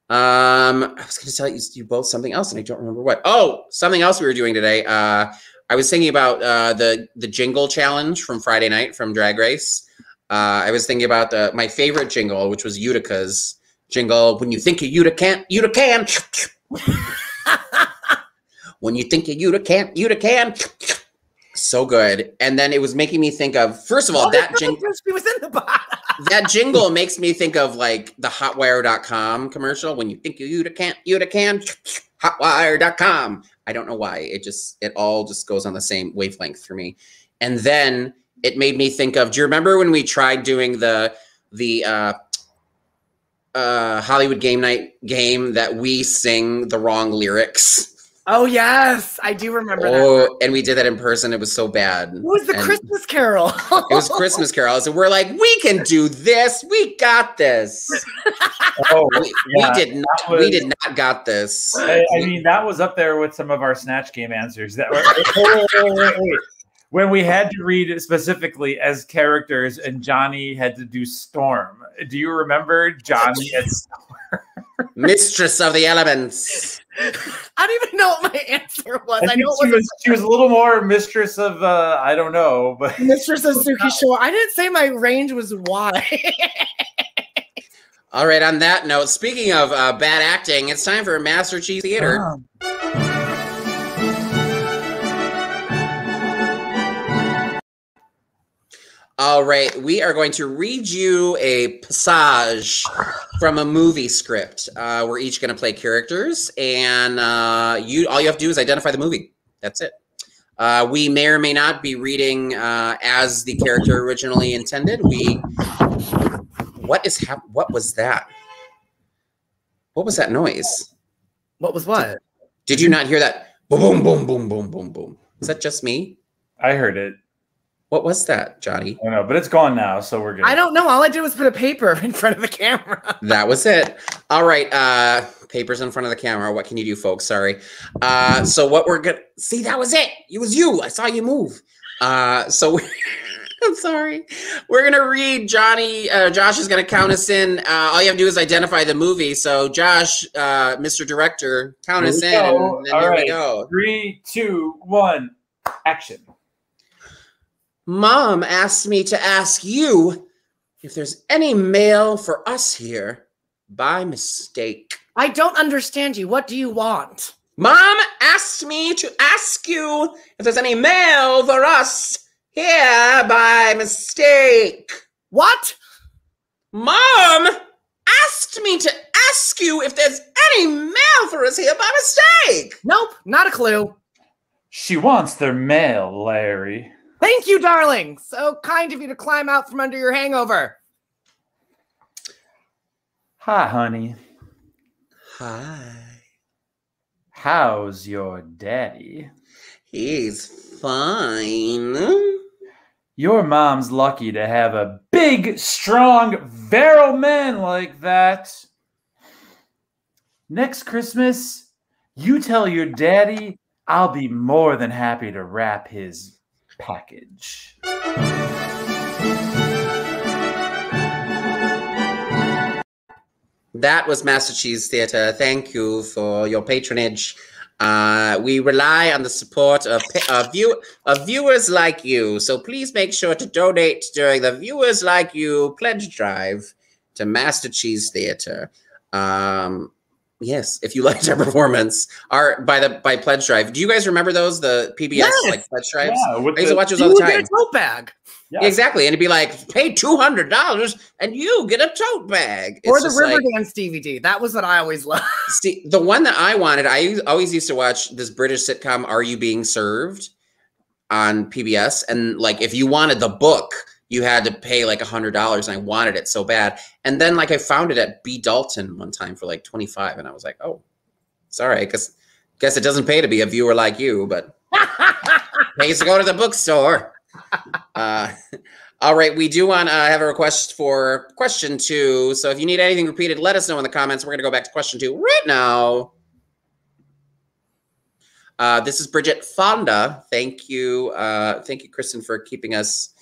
was going to tell you both something else, and I don't remember what. Oh, something else we were doing today. I was thinking about the jingle challenge from Friday night from Drag Race. I was thinking about my favorite jingle, which was Utica's jingle. When you think you can. When you think you can. So good. And then it was making me think of, first of all, that jingle. She was in the box. That jingle makes me think of like the hotwire.com commercial. When you think you can, hotwire.com. I don't know why. It all just goes on the same wavelength for me. And then it made me think of, do you remember when we tried doing the Hollywood Game Night game that we sing the wrong lyrics? Oh, yes. I do remember that. And we did that in person. It was so bad. It was the Christmas Carol. It was Christmas Carol. So we're like, we can do this. We got this. We did not got this. I mean, that was up there with some of our Snatch Game answers. That were, wait. When we had to read it specifically as characters and Johnny had to do Storm. Do you remember Johnny and Storm? Mistress of the Elements. I don't even know what my answer was. I know she was a little more mistress of I don't know, but mistress of Suki Shore. I didn't say my range was wide. All right. On that note, speaking of bad acting, it's time for Master Chief Theater. All right, we are going to read you a passage from a movie script. We're each going to play characters, and all you have to do is identify the movie. That's it. We may or may not be reading as the character originally intended. What was that? What was that noise? What was what? Did you not hear that? Boom, boom, boom, boom, boom, boom. Is that just me? I heard it. What was that, Johnny? I don't know, but it's gone now, so we're good. I don't know. All I did was put a paper in front of the camera. That was it. All right. Papers in front of the camera. What can you do, folks? Sorry. So what we're going to... See, that was it. It was you. I saw you move. So I'm sorry. We're going to read Johnny. Josh is going to count us in. All you have to do is identify the movie. So Josh, Mr. Director, count us in. And then here we go. 3, 2, 1, action. Mom asked me to ask you if there's any mail for us here by mistake. I don't understand you. What do you want? Mom asked me to ask you if there's any mail for us here by mistake. What? Mom asked me to ask you if there's any mail for us here by mistake. Nope, not a clue. She wants their mail, Larry. Thank you, darling. So kind of you to climb out from under your hangover. Hi, honey. Hi. How's your daddy? He's fine. Your mom's lucky to have a big, strong, virile man like that. Next Christmas, you tell your daddy I'll be more than happy to wrap his package. That was Master Cheese Theater. Thank you for your patronage. We rely on the support of viewers like you. So please make sure to donate during the Viewers Like You pledge drive to Master Cheese Theater. Yes, if you liked our performance, by pledge drive. Do you guys remember those? The PBS like pledge drives? Yeah, I used to watch those all the time. You get a tote bag. Yeah. Exactly, and it'd be like, pay $200 and you get a tote bag. Or the Riverdance DVD. That was what I always loved. See, the one that I wanted, I always used to watch this British sitcom, Are You Being Served, on PBS, and like if you wanted the book, you had to pay like $100, and I wanted it so bad. And then like I found it at B. Dalton one time for like $25, and I was like, oh, sorry, guess it doesn't pay to be a viewer like you, but pays to go to the bookstore. All right, we do want to have a request for question 2. So if you need anything repeated, let us know in the comments. We're going to go back to question 2 right now. This is Bridget Fonda. Thank you, Kristen, for keeping us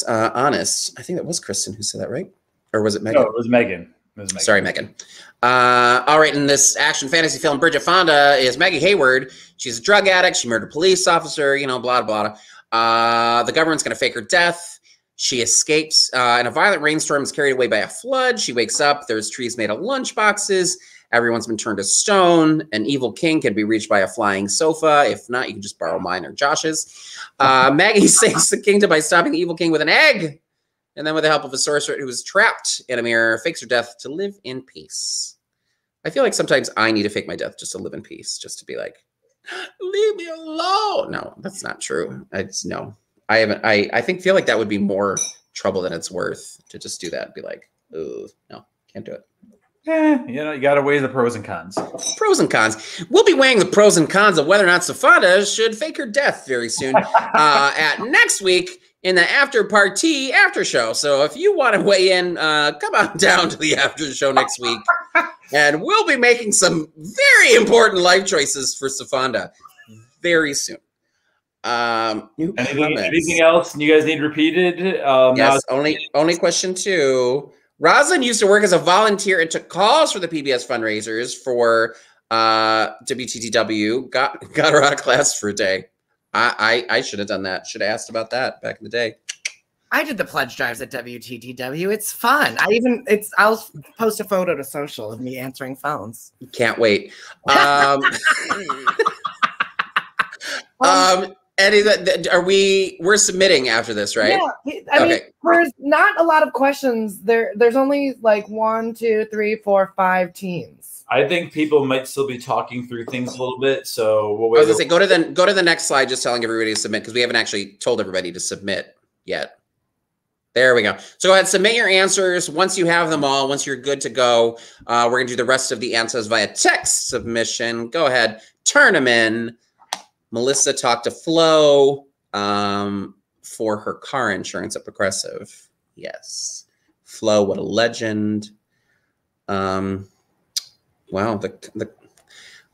honest. I think that was Kristen who said that, right? Or was it Megan? No, it was Megan. Sorry, Megan. All right, in this action fantasy film, Bridget Fonda is Maggie Hayward. She's a drug addict. She murdered a police officer, you know, blah, blah, blah. The government's going to fake her death. She escapes in a violent rainstorm, is carried away by a flood. She wakes up. There's trees made of lunch boxes. Everyone's been turned to stone. An evil king can be reached by a flying sofa. If not, you can just borrow mine or Josh's. Maggie saves the kingdom by stopping the evil king with an egg. And then with the help of a sorcerer who was trapped in a mirror, fakes her death to live in peace. I feel like sometimes I need to fake my death just to live in peace, just to be like, leave me alone. No, that's not true. No, I haven't. I feel like that would be more trouble than it's worth to just do that and be like, oh, no, can't do it. You know, you got to weigh the pros and cons. Pros and cons. We'll be weighing the pros and cons of whether or not Sofonda should fake her death very soon at next week in the after show. So if you want to weigh in, come on down to the after show next week. And we'll be making some very important life choices for Sofonda very soon. Anything else you guys need repeated? Yes, only question 2. Rosalind used to work as a volunteer and took calls for the PBS fundraisers for WTTW. Got her out of class for a day. I should have done that. Should have asked about that back in the day. I did the pledge drives at WTTW. It's fun. I'll post a photo to social of me answering phones. Can't wait. And we're submitting after this, right? Yeah, I mean, there's not a lot of questions. There's only like 1, 2, 3, 4, 5 teams. I think people might still be talking through things a little bit, so we'll wait. I was gonna say go to the next slide, just telling everybody to submit because we haven't actually told everybody to submit yet. There we go. So go ahead, submit your answers. Once you have them all, once you're good to go, we're gonna do the rest of the answers via text submission. Go ahead, turn them in. Melissa talked to Flo for her car insurance at Progressive. Yes, Flo, what a legend. Wow, the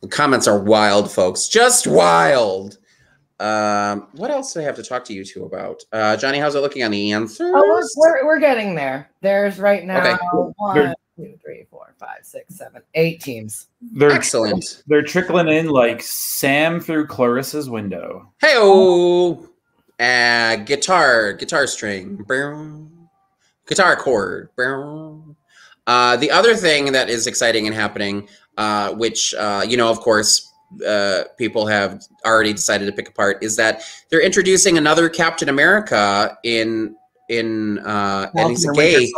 comments are wild, folks. Just wild. What else do I have to talk to you two about? Johnny, how's it looking on the answers? Oh, we're getting there. There's right now 1, 2, 3, 4, 5, 6, 7, 8 teams. Excellent. They're trickling in like Sam through Clarissa's window. Hey-oh! Guitar string. Guitar chord. The other thing that is exciting and happening, which, of course, people have already decided to pick apart, is that they're introducing another Captain America in and he's a gay.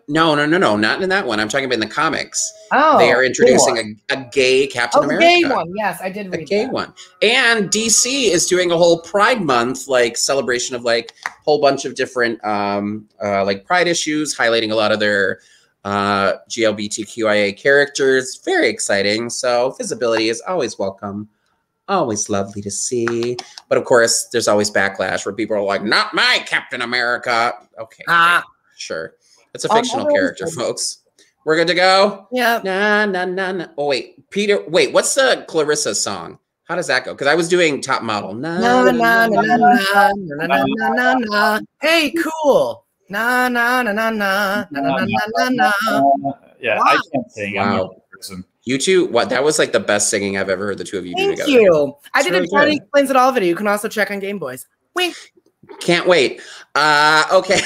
No, not in that one. I'm talking about in the comics. Oh, they are introducing a gay Captain America. A gay one. Yes, I did read a gay one. And DC is doing a whole Pride Month like celebration of like a whole bunch of different like Pride issues, highlighting a lot of their GLBTQIA characters. Very exciting. So visibility is always welcome. Always lovely to see. But of course, there's always backlash where people are like, not my Captain America. Okay. Sure. It's a fictional character, folks. We're good to go? Yeah. Nah. Oh, wait. Peter, wait, what's the Clarissa song? How does that go? Because I was doing Top Model. Na. Hey, cool. Na. Yeah, wow. I can't sing. I'm not a person. You two, what? That was like the best singing I've ever heard the two of you do together. Thank you. I did a Johnny Explains It All video. You can also check on Game Boys. Wink. Can't wait. Okay.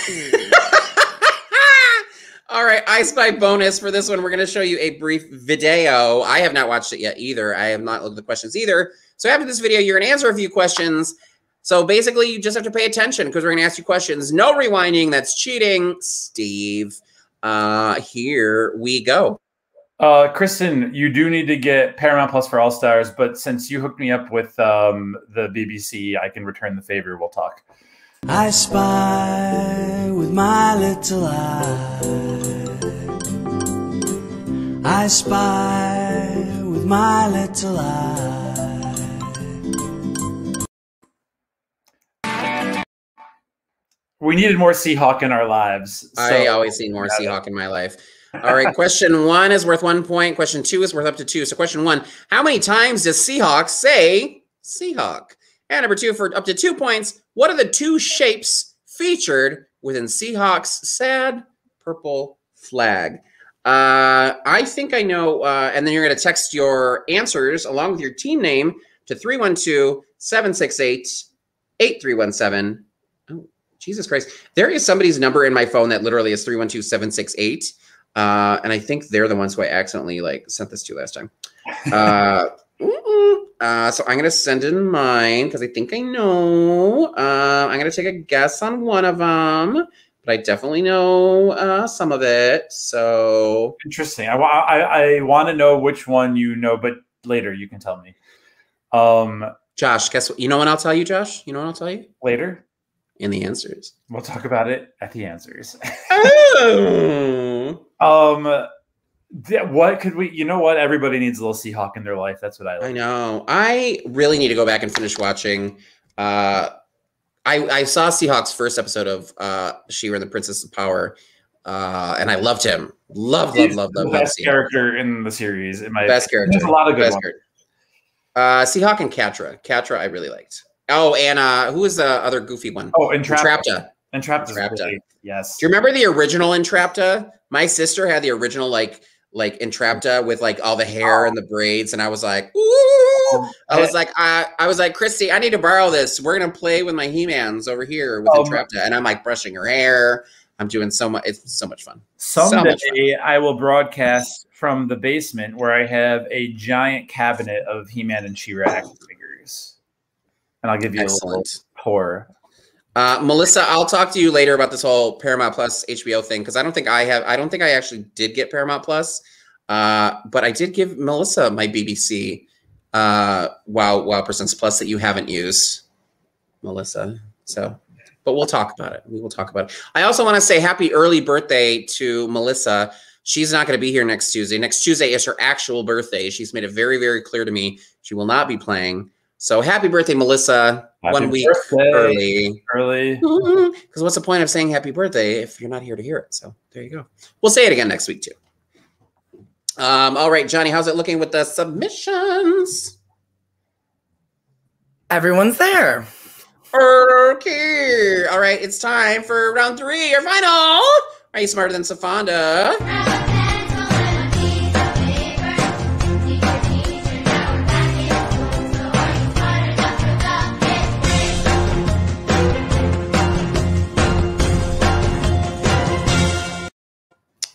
All right, I Spy bonus for this one. We're going to show you a brief video. I have not watched it yet either. I have not looked at the questions either. So after this video, you're going to answer a few questions. So basically, you just have to pay attention because we're going to ask you questions. No rewinding. That's cheating. Steve, here we go. Kristen, you do need to get Paramount Plus for All Stars, but since you hooked me up with the BBC, I can return the favor. We'll talk. I spy with my little eye. I spy with my little eye. We needed more Seahawk in our lives. So I always need more Seahawk in my life. All right, question 1 is worth 1 point. Question 2 is worth up to 2. So question 1, how many times does Seahawk say Seahawk? And number 2, for up to 2 points, what are the 2 shapes featured within Seahawk's sad purple flag? I think I know, and then you're going to text your answers along with your team name to 312-768-8317. Oh, Jesus Christ. There is somebody's number in my phone that literally is 312-768. And I think they're the ones who I accidentally like sent this to last time. So I'm gonna send in mine because I think I know. I'm gonna take a guess on one of them, but I definitely know some of it. So interesting. I want to know which one you know, but later you can tell me. Josh, guess what? You know what I'll tell you, Josh? You know what I'll tell you later. In the answers. We'll talk about it at the answers. What could we, you know what? Everybody needs a little Seahawk in their life. That's what I like. I know. I really need to go back and finish watching. I saw Seahawk's first episode of She-Ra and the Princess of Power. And I loved him. Loved the best character in the series. Best character. There's a lot of good ones. Seahawk and Catra. Catra I really liked. Oh, and who was the other goofy one? Oh, Entrapta. Entrapta. Yes. Do you remember the original Entrapta? My sister had the original like Entrapta with like all the hair and the braids, and I was like, ooh. I was like, Christy, I need to borrow this. We're gonna play with my He-Mans over here with Entrapta, and I'm like brushing her hair. I'm doing so much. It's so much fun. Someday I will broadcast from the basement where I have a giant cabinet of He-Man and She-Ra action figures. and I'll give you a little pour. Melissa, I'll talk to you later about this whole Paramount Plus HBO thing because I don't think I actually did get Paramount Plus, but I did give Melissa my BBC Wow Presents Plus that you haven't used, Melissa. So, but we'll talk about it. We will talk about it. I also want to say happy early birthday to Melissa. She's not going to be here next Tuesday. Next Tuesday is her actual birthday. She's made it very, very clear to me she will not be playing. So happy birthday, Melissa. Happy 1 week early. Because what's the point of saying happy birthday if you're not here to hear it? So there you go. We'll say it again next week too. All right, Johnny, how's it looking with the submissions? Everyone's there. Okay. All right, it's time for round 3, your final. Are you smarter than Sofonda?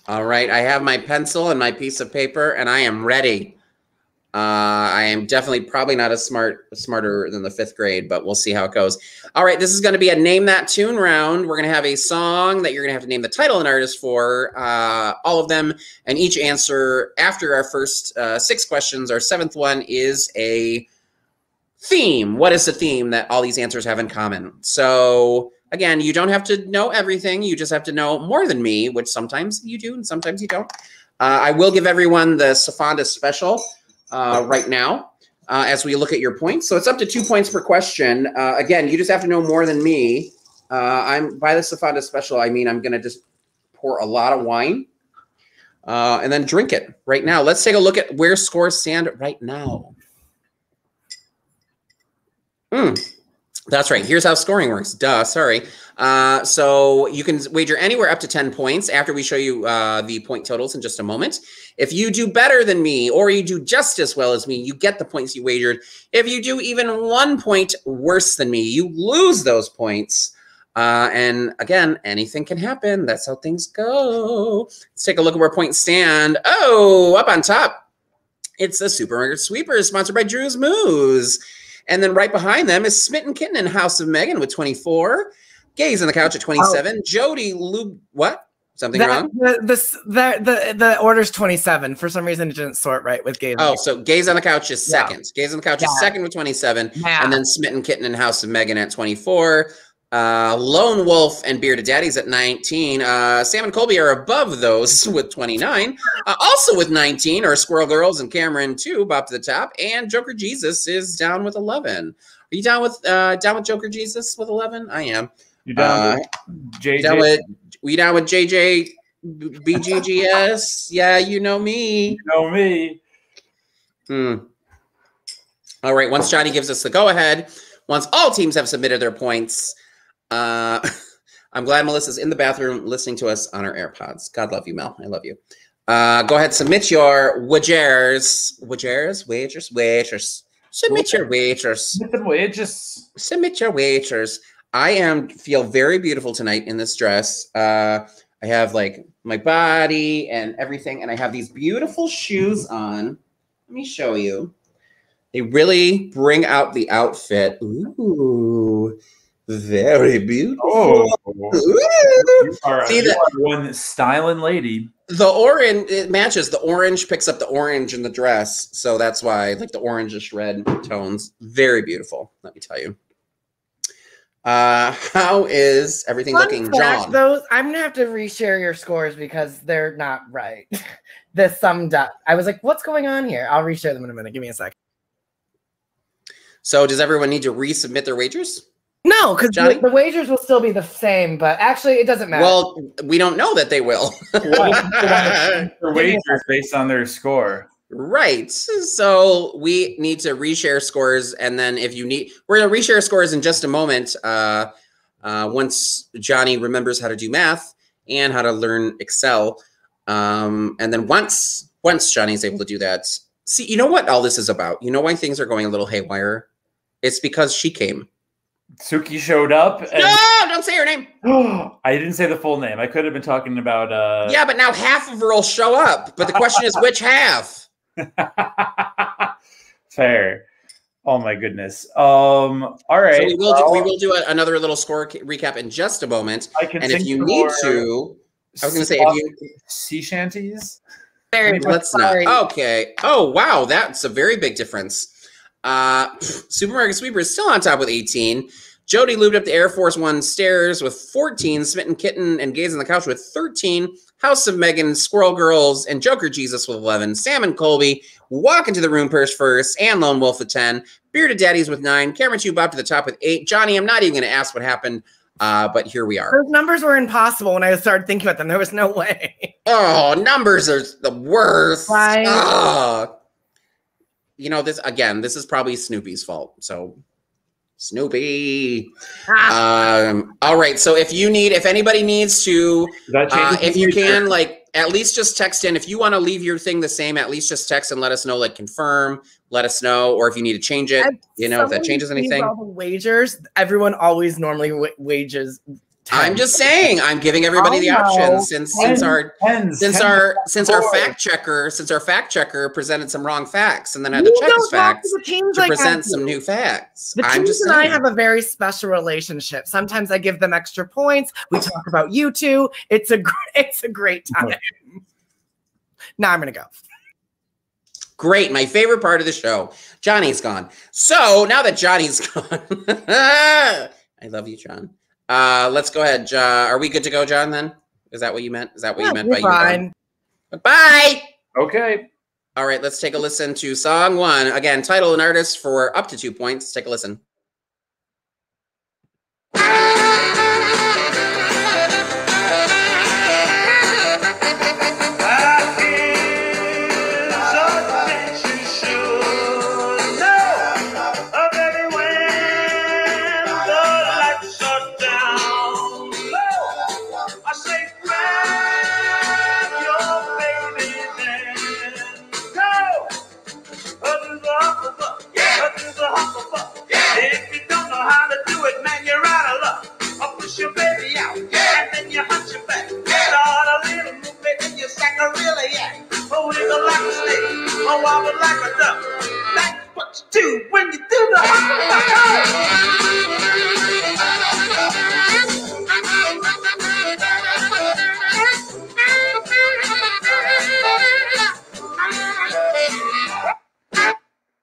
All right, I have my pencil and my piece of paper, and I am ready. I am definitely probably not as smarter than the 5th grade, but we'll see how it goes. All right, this is going to be a Name That Tune round. We're going to have a song that you're going to have to name the title and artist for, all of them, and each answer after our first 6 questions. Our 7th one is a theme. What is the theme that all these answers have in common? So again, you don't have to know everything. You just have to know more than me, which sometimes you do and sometimes you don't. I will give everyone the Sofonda special right now as we look at your points. So it's up to 2 points per question. Again, you just have to know more than me. I'm by the Sofonda special, I mean I'm going to just pour a lot of wine and then drink it right now. Let's take a look at where scores stand right now. That's right. Here's how scoring works. Duh, sorry. So you can wager anywhere up to 10 points after we show you the point totals in just a moment. If you do better than me or you do just as well as me, you get the points you wagered. If you do even 1 point worse than me, you lose those points. And again, anything can happen. That's how things go. Let's take a look at where points stand. Oh, up on top, it's the Supermarket Sweepers, sponsored by Drew's Moose. And then right behind them is Smitten Kitten and House of Megan with 24. Gays on the Couch at 27. Oh. Jody Lube, what? Something wrong? The order's 27. For some reason, it didn't sort right with Gays. Oh, so Gays on the Couch is second. Yeah. Gays on the Couch is second with 27. Yeah. And then Smitten Kitten and House of Megan at 24. Lone Wolf and Bearded Daddies at 19. Sam and Colby are above those with 29. Also with 19 are Squirrel Girls and Cameron too, up to the top. And Joker Jesus is down with 11. Are you down with Joker Jesus with 11? I am. You down with JJ? We down with JJ BGGS? Yeah, you know me. You know me. All right. Once Johnny gives us the go ahead, once all teams have submitted their points. I'm glad Melissa's in the bathroom listening to us on her AirPods. God love you, Mel. I love you. Go ahead, submit your wagers. Wagers. Submit your wagers. Submit your wagers. I feel very beautiful tonight in this dress. I have like my body and everything, and I have these beautiful shoes on. Let me show you. They really bring out the outfit. Ooh. Very beautiful. Oh, you are one styling lady. The orange, it matches. The orange picks up the orange in the dress. So that's why, like the orangish red tones. Very beautiful, let me tell you. How is everything looking, John? I'm going to have to reshare your scores because they're not right. The summed up. I was like, what's going on here? I'll reshare them in a minute. Give me a sec. So does everyone need to resubmit their wagers? No, because the wagers will still be the same, but actually it doesn't matter. Well, we don't know that they will. Their wagers based on their score. Right. So we need to reshare scores, and then if you need, we're going to reshare scores in just a moment. Once Johnny remembers how to do math and how to learn Excel, and then once Johnny's able to do that, see, you know what all this is about? You know why things are going a little haywire? It's because she came. Suki showed up. And no, don't say her name. I didn't say the full name. I could have been talking about. Yeah, but now half of her will show up. But the question is, which half? Fair. Oh my goodness. All right. So we will do another little score recap in just a moment. And if you need to, I was going to say, if you sea shanties. Let's not. Okay. Oh wow, that's a very big difference. Supermarket Sweeper is still on top with 18. Jody lubed up the Air Force One stairs with 14. Smitten Kitten and Gaze on the Couch with 13. House of Megan, Squirrel Girls, and Joker Jesus with 11. Sam and Colby walk into the room first, and Lone Wolf with 10. Bearded Daddies with 9. Cameron Tube up to the top with 8. Johnny, I'm not even going to ask what happened, but here we are. Those numbers were impossible when I started thinking about them. There was no way. Oh, numbers are the worst. Right. Oh. You know, this is probably Snoopy's fault. So Snoopy. All right. So if anybody needs to, if you can, like, at least just text in. If you want to leave your thing the same, at least just text and let us know, like, confirm, let us know, or if you need to change it, you know, if that changes anything. All the wagers, everyone always normally wages. 10. I'm just saying, I'm giving everybody the option since our fact checker presented some wrong facts and then had to check his facts to present some new facts. The teams and I have a very special relationship. Sometimes I give them extra points. We talk about you two. It's a great time. Now I'm gonna go. Great, my favorite part of the show. Johnny's gone. So now that Johnny's gone, I love you, John. Let's go ahead. Are we good to go, John, then? Is that what you meant? Is that what you meant by you? Bye. Okay. All right, let's take a listen to song 1. Again, title and artist for up to 2 points. Let's take a listen.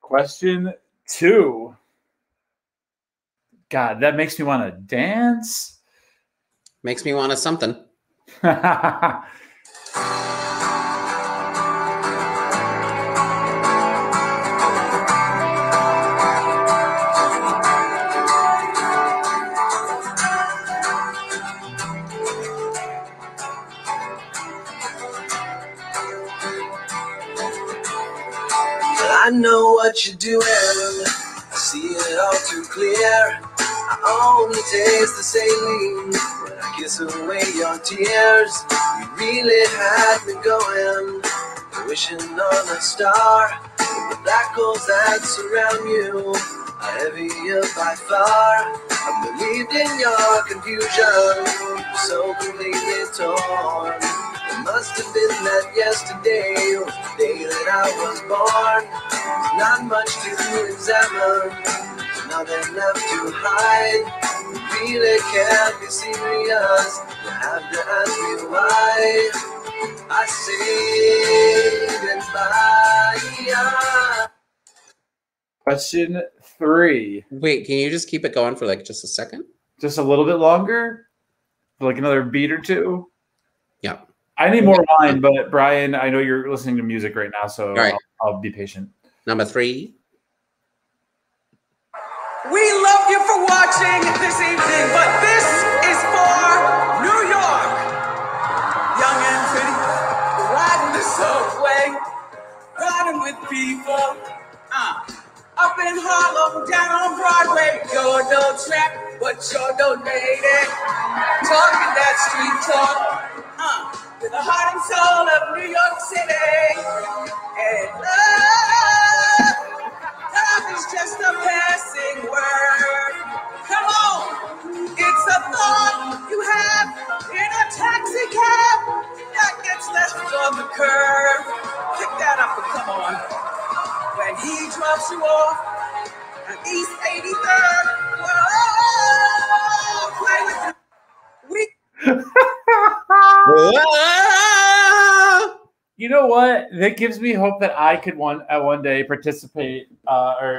Question 2. God, that makes me want to dance. Makes me want to something. I know what you're doing, I see it all too clear. I only taste the saline when I kiss away your tears. You really had me going, wishing on a star. The black holes that surround you are heavier by far. I believed in your confusion, so completely torn. It must have been that yesterday was the day that I was born. There's not much to examine, nothing left to hide. You really can't be serious, you have to ask me why. I say goodbye. Question 3. Wait, can you just keep it going for like just a second? Just a little bit longer? Like another beat or two? Yeah. I need more wine, but Brian, I know you're listening to music right now, so right. I'll be patient. Number 3. We love you for watching this evening, but this is for New York. Young and pretty, riding the subway, riding with people. Up in Harlem, down on Broadway, you're no tramp, but you're no lady. Talking that street talk, with the heart and soul of New York City. And love is just a passing word. Come on, it's a thought you have in a taxi cab that gets left on the curb. Pick that up and come on. When he drops you off You know what? That gives me hope that I could one day participate.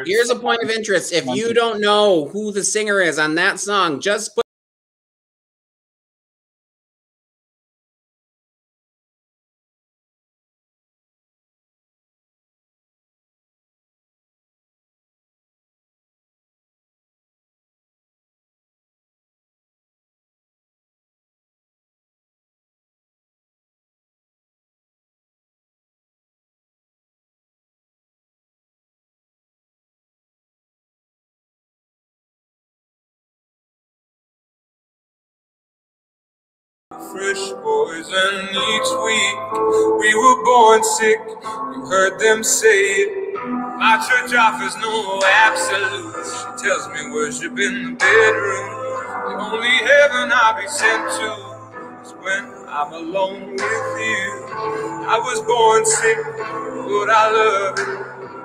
Here's a point of interest. If you don't know who the singer is on that song, just put. Fresh poison each week. We were born sick. You heard them say it. My church offers no absolutes. She tells me worship in the bedroom. The only heaven I'll be sent to is when I'm alone with you. I was born sick, but I love it.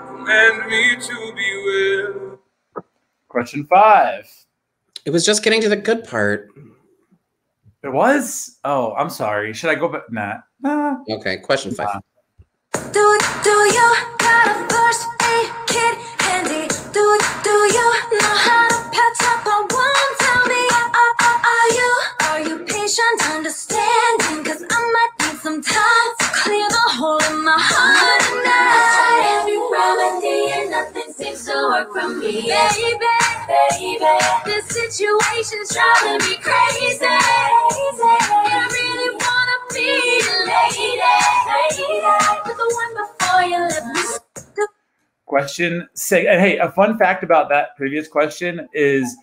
Command me to be well. Question 5. It was just getting to the good part. It was? Oh, I'm sorry. Should I go back? Nah. Okay, question 5. Do you got a first aid kit handy? Do you know how to patch up a wound? Tell me, are you patient, understanding? 'Cause I might need some time to clear the hole in my heart tonight. Every remedy and nothing seems to work for me, baby. This situation's driving me crazy. I really wanna be the lady, but the one before you let me. Question 6. And hey, a fun fact about that previous question is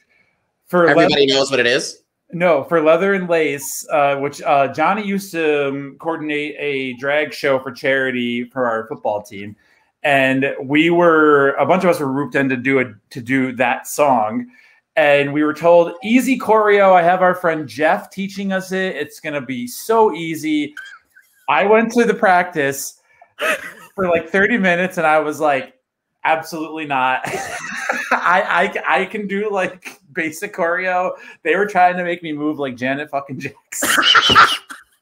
for everybody knows what it is. No, for Leather and Lace, which Johnny used to coordinate a drag show for charity for our football team. And a bunch of us were grouped in to do that song. And we were told, easy choreo. I have our friend Jeff teaching us it. It's going to be so easy. I went to the practice for like 30 minutes and I was like, absolutely not. I can do like basic choreo. They were trying to make me move like Janet fucking Jackson.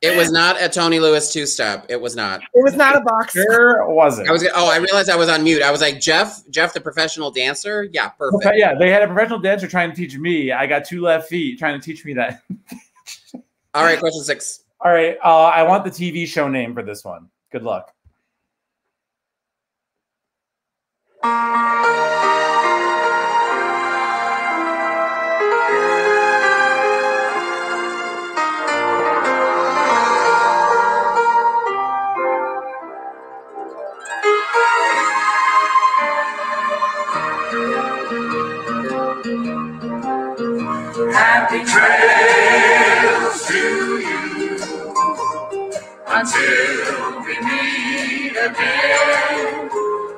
It was not a Tony Lewis two-step. It was not. It was not a box. Sure wasn't. I realized I was on mute. I was like, Jeff, the professional dancer? Yeah, perfect. Okay, yeah, they had a professional dancer trying to teach me. I got 2 left feet trying to teach me that. All right, question 6. All right, I want the TV show name for this one. Good luck. Happy trails to you until we meet again.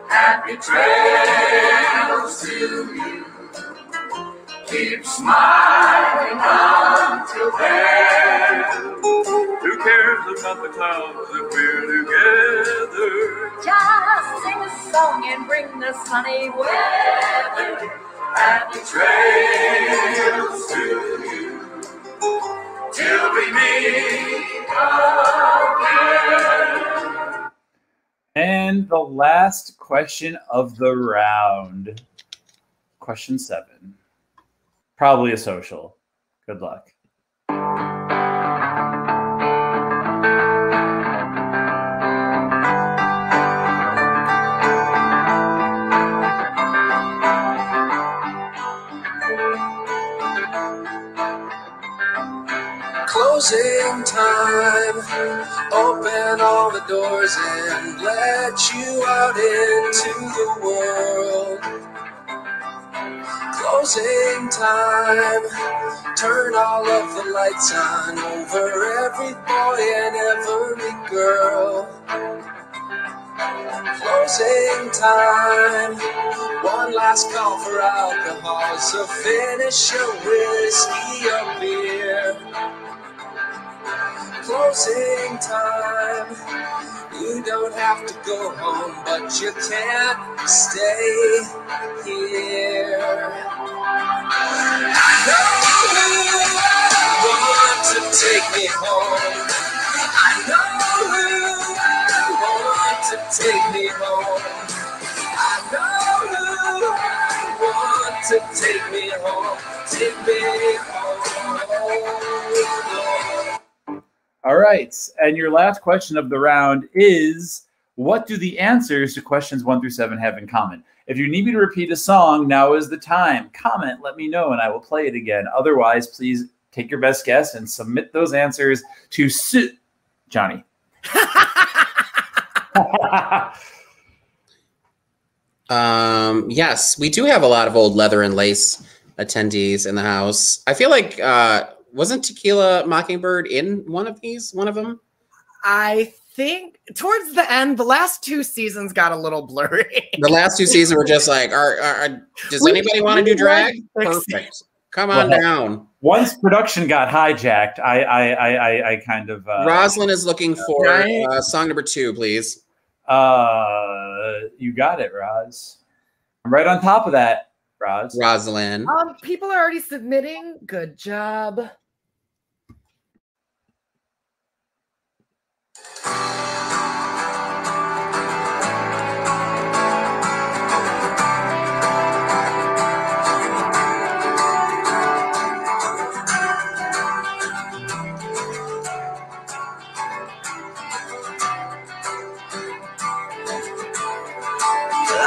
Happy trails to you. Keep smiling until then. Who cares about the clouds if we're together? Just sing a song and bring the sunny weather. Happy trails to you till we meet again. And the last question of the round. Question 7. Probably a social. Good luck. Closing time, open all the doors and let you out into the world. Closing time, turn all of the lights on over every boy and every girl. Closing time, one last call for alcohol, so finish your whiskey or beer. Closing time, you don't have to go home, but you can't stay here. I know you want to take me home. So take me home, take me home. All right. And your last question of the round is, what do the answers to questions 1 through 7 have in common? If you need me to repeat a song, now is the time. Comment, let me know, and I will play it again. Otherwise, please take your best guess and submit those answers to Johnny. Yes, we do have a lot of old leather and lace attendees in the house. I feel like wasn't Tequila Mockingbird in one of them? I think towards the end, the last 2 seasons got a little blurry. The last 2 seasons were just like, does anybody want to do drag? Perfect. Come on down. Once production got hijacked, I kind of Rosalind is looking for song number 2, please. You got it, Roz. I'm right on top of that, Roz. Rosalind. People are already submitting. Good job.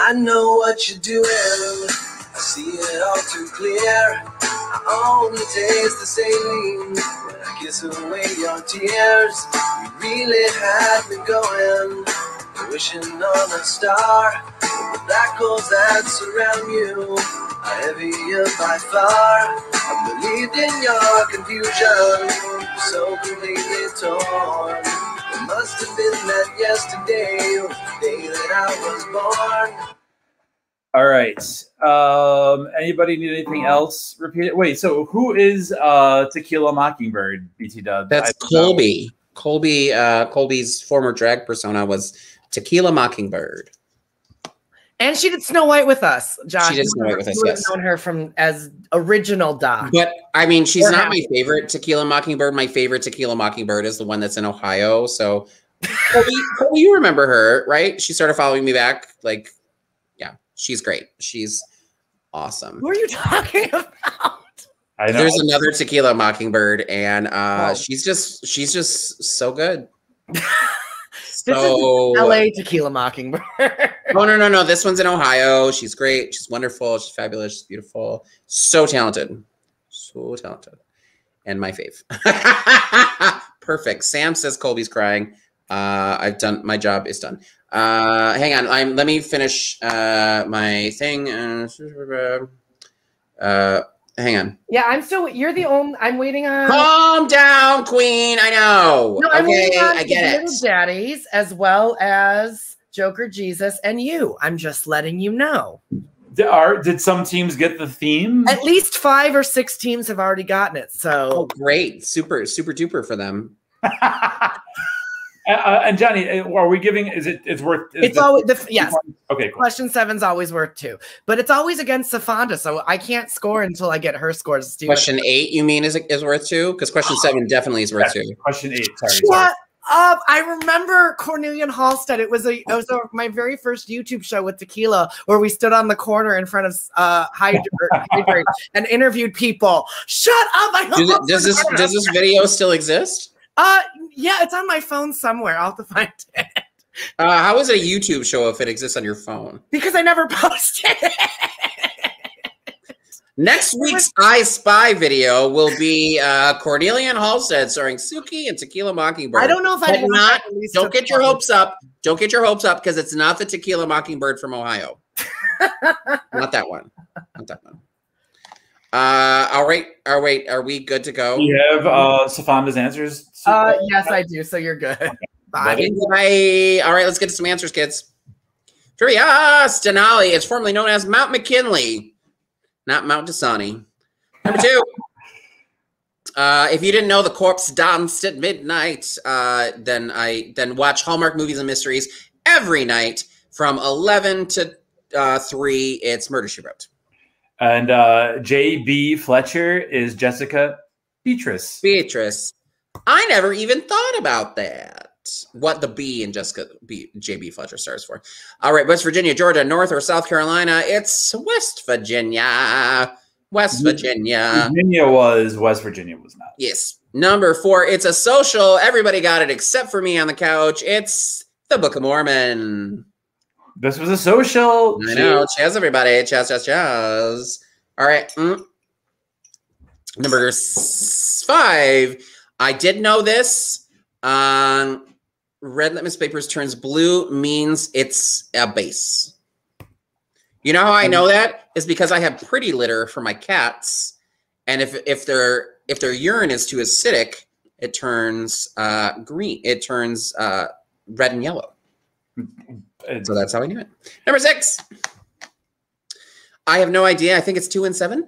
I know what you're doing, I see it all too clear. I only taste the saline when I kiss away your tears. You really had me going, wishing on a star. The black holes that surround you are heavier by far. I believed in your confusion, so completely torn. It must have been that yesterday, the day that I was born. All right. Anybody need anything else? Repeat it. Wait, so who is Tequila Mockingbird, BT Dub? That's Colby. Colby's former drag persona was Tequila Mockingbird. And she did Snow White with us, Josh. She did Snow White with us, yes. You would have known her from as original Doc. But, I mean, she's not my favorite Tequila Mockingbird. My favorite Tequila Mockingbird is the one that's in Ohio. So, Colby, you remember her, right? She started following me back. Like, yeah, she's great. She's awesome. Who are you talking about? I know. There's another Tequila Mockingbird, and she's just so good. This is LA Tequila Mockingbird. Oh, no. This one's in Ohio. She's great. She's wonderful. She's fabulous. She's beautiful. So talented. So talented. And my fave. Perfect. Sam says Colby's crying. I've done, my job is done. Hang on. Let me finish my thing. Hang on. Yeah, I'm still. You're the only. I'm waiting on. Calm down, Queen. I know. No, I'm waiting on I get it. Little Daddies as well as Joker Jesus and you. I'm just letting you know. Did some teams get the theme? At least 5 or 6 teams have already gotten it. So great, super duper for them. And Johnny, are we giving? It's worth? It's always yes. Okay, cool. Question 7's always worth 2, but it's always against Sofonda, so I can't score until I get her scores. Question 8, you mean is worth 2? Because question 7 definitely is worth 2. Question 8. Sorry. Shut up! I remember Cornelia and Halstead. It was my very first YouTube show with Tequila, where we stood on the corner in front of Hydrate and interviewed people. Shut up! Does this video still exist? Yeah, it's on my phone somewhere. I'll have to find it. How is it a YouTube show if it exists on your phone? Because I never posted it. Next week's I Spy video will be Cornelia and Halstead starring Suki and Tequila Mockingbird. I don't know if don't get your hopes up. Don't get your hopes up because it's not the Tequila Mockingbird from Ohio. Not that one. Not that one. All right. Are we good to go? You have Sofonda's answers? Yes, I do. So you're good. Bye. Bye. All right, let's get to some answers, kids. Trivia. Denali is formerly known as Mount McKinley, not Mount Dasani. Number 2. If you didn't know the corpse danced at midnight, then watch Hallmark Movies and Mysteries every night from 11 to 3. It's Murder, She Wrote. And J.B. Fletcher is Jessica Beatrice. I never even thought about that. what the B in Jessica JB Fletcher stars for. All right, West Virginia, Georgia, North or South Carolina? It's West Virginia. West Virginia. Virginia was, West Virginia was not. Yes. Number 4, it's a social. Everybody got it except for me on the couch. It's the Book of Mormon. This was a social. I know. Cheers, everybody. Cheers. All right. Number 5. I did know this. Red litmus papers turns blue means it's a base. You know how I know that? Is because I have pretty litter for my cats. And if their urine is too acidic, it turns green. It turns red and yellow. So that's how I knew it. Number 6. I have no idea. I think it's 2 and 7.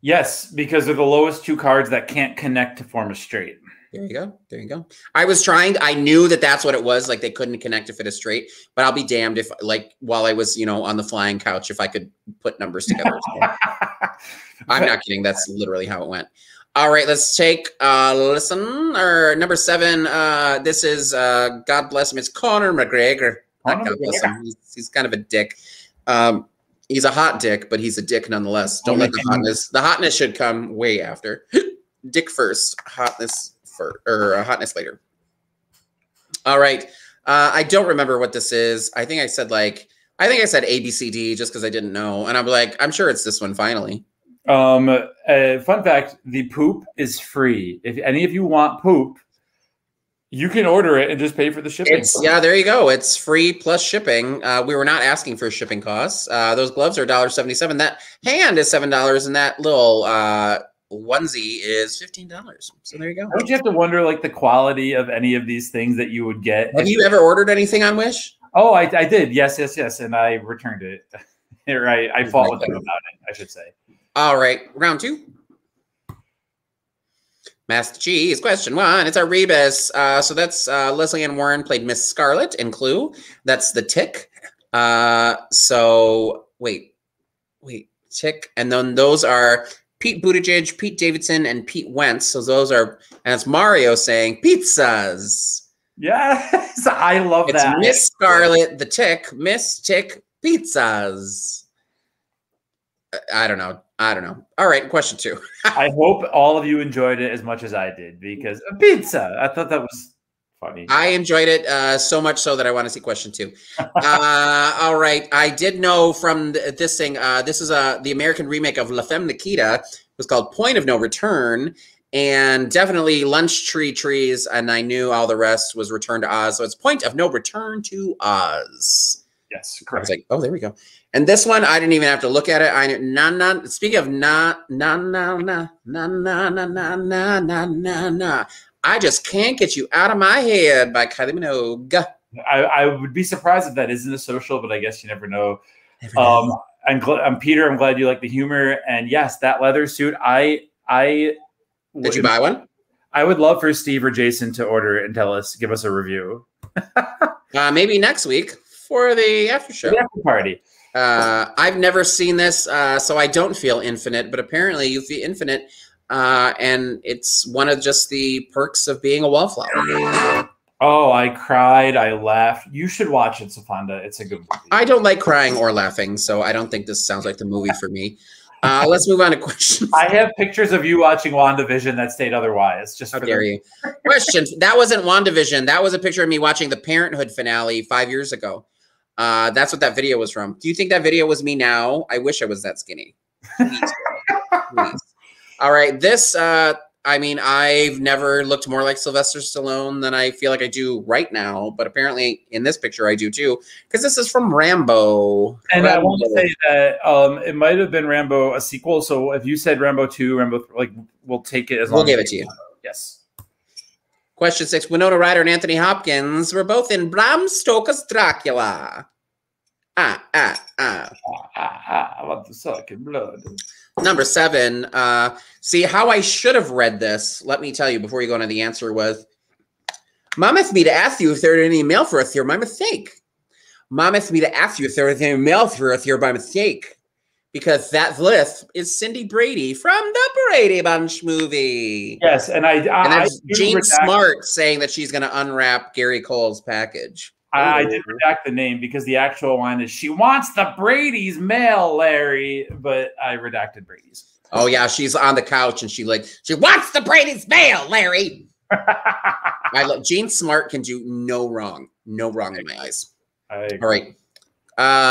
Yes, because they're the lowest 2 cards that can't connect to form a straight. There you go. There you go. I was trying. I knew that that's what it was. Like they couldn't connect to fit a straight. But I'll be damned if, like, while I was, on the flying couch, if I could put numbers together. I'm not kidding. That's literally how it went. All right, let's take a listen. Or number 7. This is God bless him. It's Conor McGregor. God bless him. He's kind of a dick. He's a hot dick, but he's a dick nonetheless. Don't let the hotness. The hotness should come way after. Dick first, hotness later. All right. I don't remember what this is. I think I said ABCD just because I didn't know, and I'm like, I'm sure it's this one finally. Fun fact: the poop is free. If any of you want poop, you can order it and just pay for the shipping. Yeah, there you go. It's free plus shipping. We were not asking for shipping costs. Those gloves are $1.77. That hand is $7, and that little onesie is $15. So there you go. Don't you have to wonder, like, the quality of any of these things that you would get? Have you ever ordered anything on Wish? Oh, I did. Yes. And I returned it. I fought with them about it, I should say. All right. Round 2. Master Cheese, question 1. It's our rebus. So that's Leslie Ann Warren played Miss Scarlet in Clue. That's the Tick. So wait, Tick. And then those are Pete Buttigieg, Pete Davidson, and Pete Wentz. So those are, and it's Mario saying pizzas. Yes, I love that. It's Miss Scarlet, the Tick, Miss Tick, pizzas. I don't know. All right, question 2. I hope all of you enjoyed it as much as I did, because a pizza. I thought that was funny. I enjoyed it so much so that I want to see question 2. All right, I did know from this thing. This is the American remake of La Femme Nikita. It was called Point of No Return, and definitely Lunch Tree Trees. And I knew all the rest was Return to Oz. So it's Point of No Return to Oz. Yes, correct. I was like, oh, there we go. And this one, I didn't even have to look at it. Speaking of I Just Can't Get You Out of My Head by Kylie Minogue. I would be surprised if that isn't a social, but I guess you never know. I'm Peter. I'm glad you like the humor. And yes, that leather suit. Did you buy one? I would love for Steve or Jason to order it and give us a review. Maybe next week for the after show. The after party. I've never seen this, so I don't feel infinite, but apparently you feel infinite, and it's one of just the perks of being a wallflower. Oh, I cried. I laughed. You should watch it, Sofonda. It's a good movie. I don't like crying or laughing, so I don't think this sounds like the movie for me. Let's move on to questions. I have pictures of you watching WandaVision that state otherwise. Just how dare you? Question. That wasn't WandaVision. That was a picture of me watching the Parenthood finale 5 years ago. That's what that video was from. Do you think that video was me now? I wish I was that skinny. Please. All right. This, I mean, I've never looked more like Sylvester Stallone than I feel like I do right now. But apparently in this picture I do too. Because this is from Rambo. And I want to say that it might have been Rambo, a sequel. So if you said Rambo 2, Rambo, like, we'll take it as long as we'll give it to you. Yes. Question 6. Winona Ryder and Anthony Hopkins were both in Bram Stoker's Dracula. I want to suck in blood. Number 7. See, how I should have read this, let me tell you before you go into the answer, was Mom asked me to ask you if there are any mail for us here by mistake. Mom asked me to ask you if there was any mail for us here by mistake. because that list is Cindy Brady from the Brady Bunch movie. Yes, and that's Jean Smart saying that she's going to unwrap Gary Cole's package. I did redact the name because the actual line is, she wants the Brady's mail, Larry, but I redacted Brady's. Oh yeah, she's on the couch and she wants the Brady's mail, Larry. Jean Smart can do no wrong in my eyes. All right.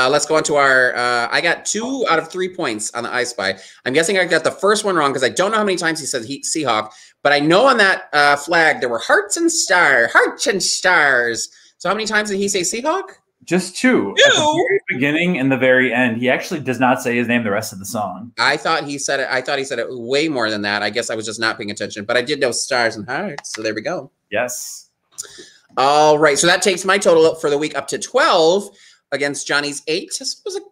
Let's go on to our, I got 2 out of 3 points on the I Spy. I'm guessing I got the first one wrong because I don't know how many times he said Seahawk, but I know on that flag there were hearts and stars. So how many times did he say Seahawk? Just 2. At the very beginning and the very end. He actually does not say his name the rest of the song. I thought he said it way more than that. I guess I was just not paying attention, but I did know stars and hearts. So there we go. Yes. All right. So that takes my total up for the week up to 12 against Johnny's 8.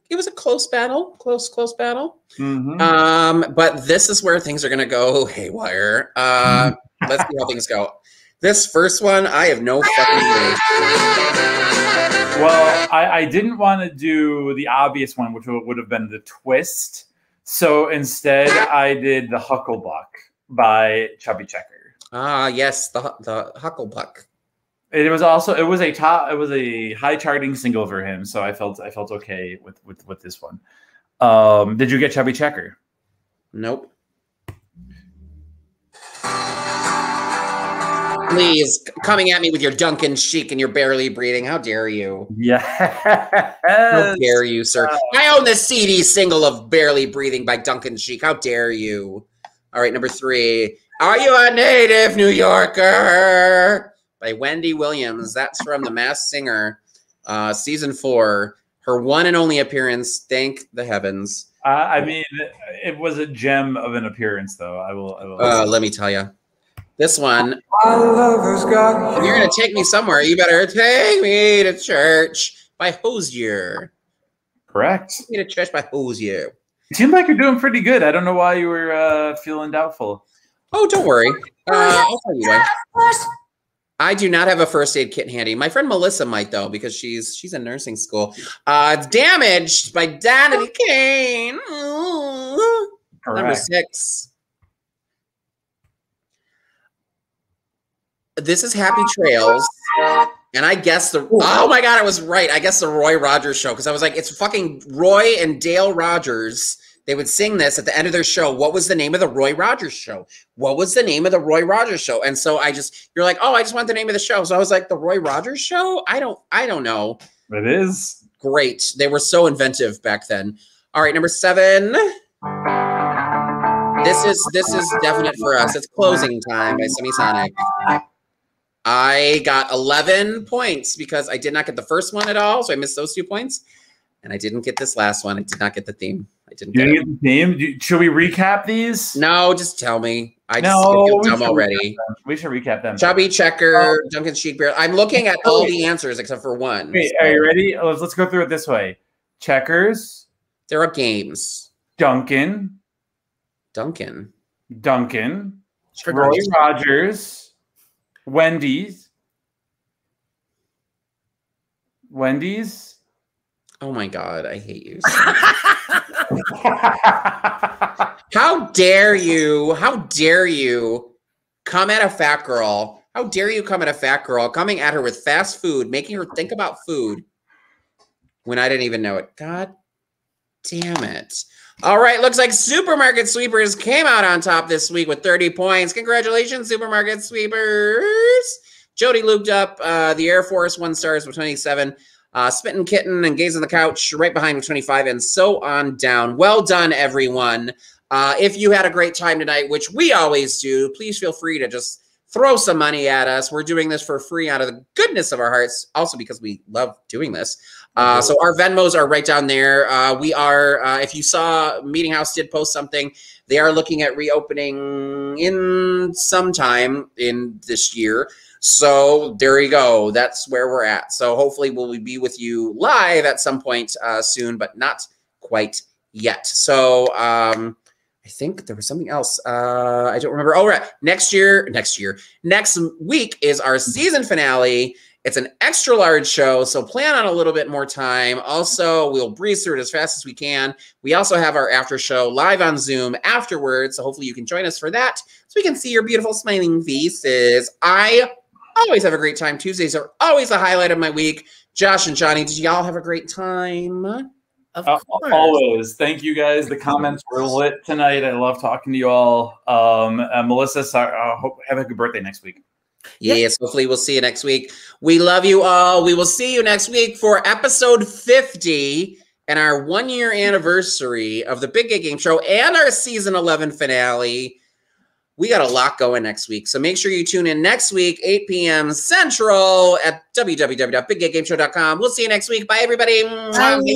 It was a close battle. Close battle. Mm-hmm. But this is where things are going to go haywire. Let's see how things go. This first one, I have no fucking idea. Well, I didn't want to do the obvious one, which would have been the twist. So instead, I did the Hucklebuck by Chubby Checker. Ah, yes, the Hucklebuck. It was a high charting single for him, so I felt okay with this one. Did you get Chubby Checker? Nope. Please, coming at me with your Duncan chic and your barely breathing. How dare you? Yeah. How dare you, sir? I own the CD single of Barely Breathing by Duncan Chic. How dare you? All right, number 3. Are You a Native New Yorker? By Wendy Williams. That's from The Masked Singer, season 4. Her one and only appearance. Thank the heavens. I mean, it was a gem of an appearance, though. I will. Let me tell you. This one, if you're going to take me somewhere, you better take me to church by Hozier. Correct. Take me to church by Hozier. You seem like you're doing pretty good. I don't know why you were feeling doubtful. Oh, don't worry. I'll tell you why. I do not have a first aid kit handy. My friend Melissa might, though, because she's in nursing school. It's Damaged by Danity Kane. Number 6. This is Happy Trails, and I guess oh my God, I was right. I guess the Roy Rogers Show, because I was like, it's fucking Roy and Dale Rogers. They would sing this at the end of their show. What was the name of the Roy Rogers Show? What was the name of the Roy Rogers Show? And so you're like, oh, I just want the name of the show. So I was like, the Roy Rogers Show? I don't know. It is great. They were so inventive back then. All right, number 7. This is definite for us. It's Closing Time by Semisonic. I got 11 points because I did not get the first one at all, so I missed those 2 points. And I didn't get this last one. I did not get the theme. I didn't get the theme. Should we recap these? No, just tell me. I feel dumb already. We should recap them. Chubby Checker, Duncan Chic Bear. I'm looking at all the answers except for one. Okay, are you ready? Let's go through it this way. Checkers. There are games. Duncan. Roy Rogers. Wendy's. Oh my God, I hate you. How dare you? How dare you come at a fat girl? How dare you come at a fat girl, coming at her with fast food, making her think about food when I didn't even know it? God damn it. All right, looks like Supermarket Sweepers came out on top this week with 30 points. Congratulations, Supermarket Sweepers. Jody looped up the Air Force 1 stars with 27. Spittin' Kitten and Gaze on the Couch right behind with 25, and so on down. Well done, everyone. If you had a great time tonight, which we always do, please feel free to just throw some money at us. We're doing this for free out of the goodness of our hearts, also because we love doing this. So our Venmos are right down there. We are, if you saw, Meeting House did post something. They are looking at reopening in sometime in this year. So there you go. That's where we're at. So hopefully we'll be with you live at some point soon, but not quite yet. So I think there was something else. I don't remember. Oh, right. Next week is our season finale. It's an extra large show, so plan on a little bit more time. Also, we'll breeze through it as fast as we can. We also have our after show live on Zoom afterwards, so hopefully you can join us for that so we can see your beautiful smiling faces. I always have a great time. Tuesdays are always a highlight of my week. Josh and Johnny, did y'all have a great time? Of course. Always. Thank you guys. The comments were lit tonight. I love talking to you all. Melissa, have a good birthday next week. Yes, hopefully we'll see you next week. We love you all. We will see you next week for episode 50 and our 1-year anniversary of the Big Gay Game Show and our season 11 finale. We got a lot going next week, so make sure you tune in next week, 8 p.m. Central at www.biggaygameshow.com. We'll see you next week. Bye, everybody. Bye.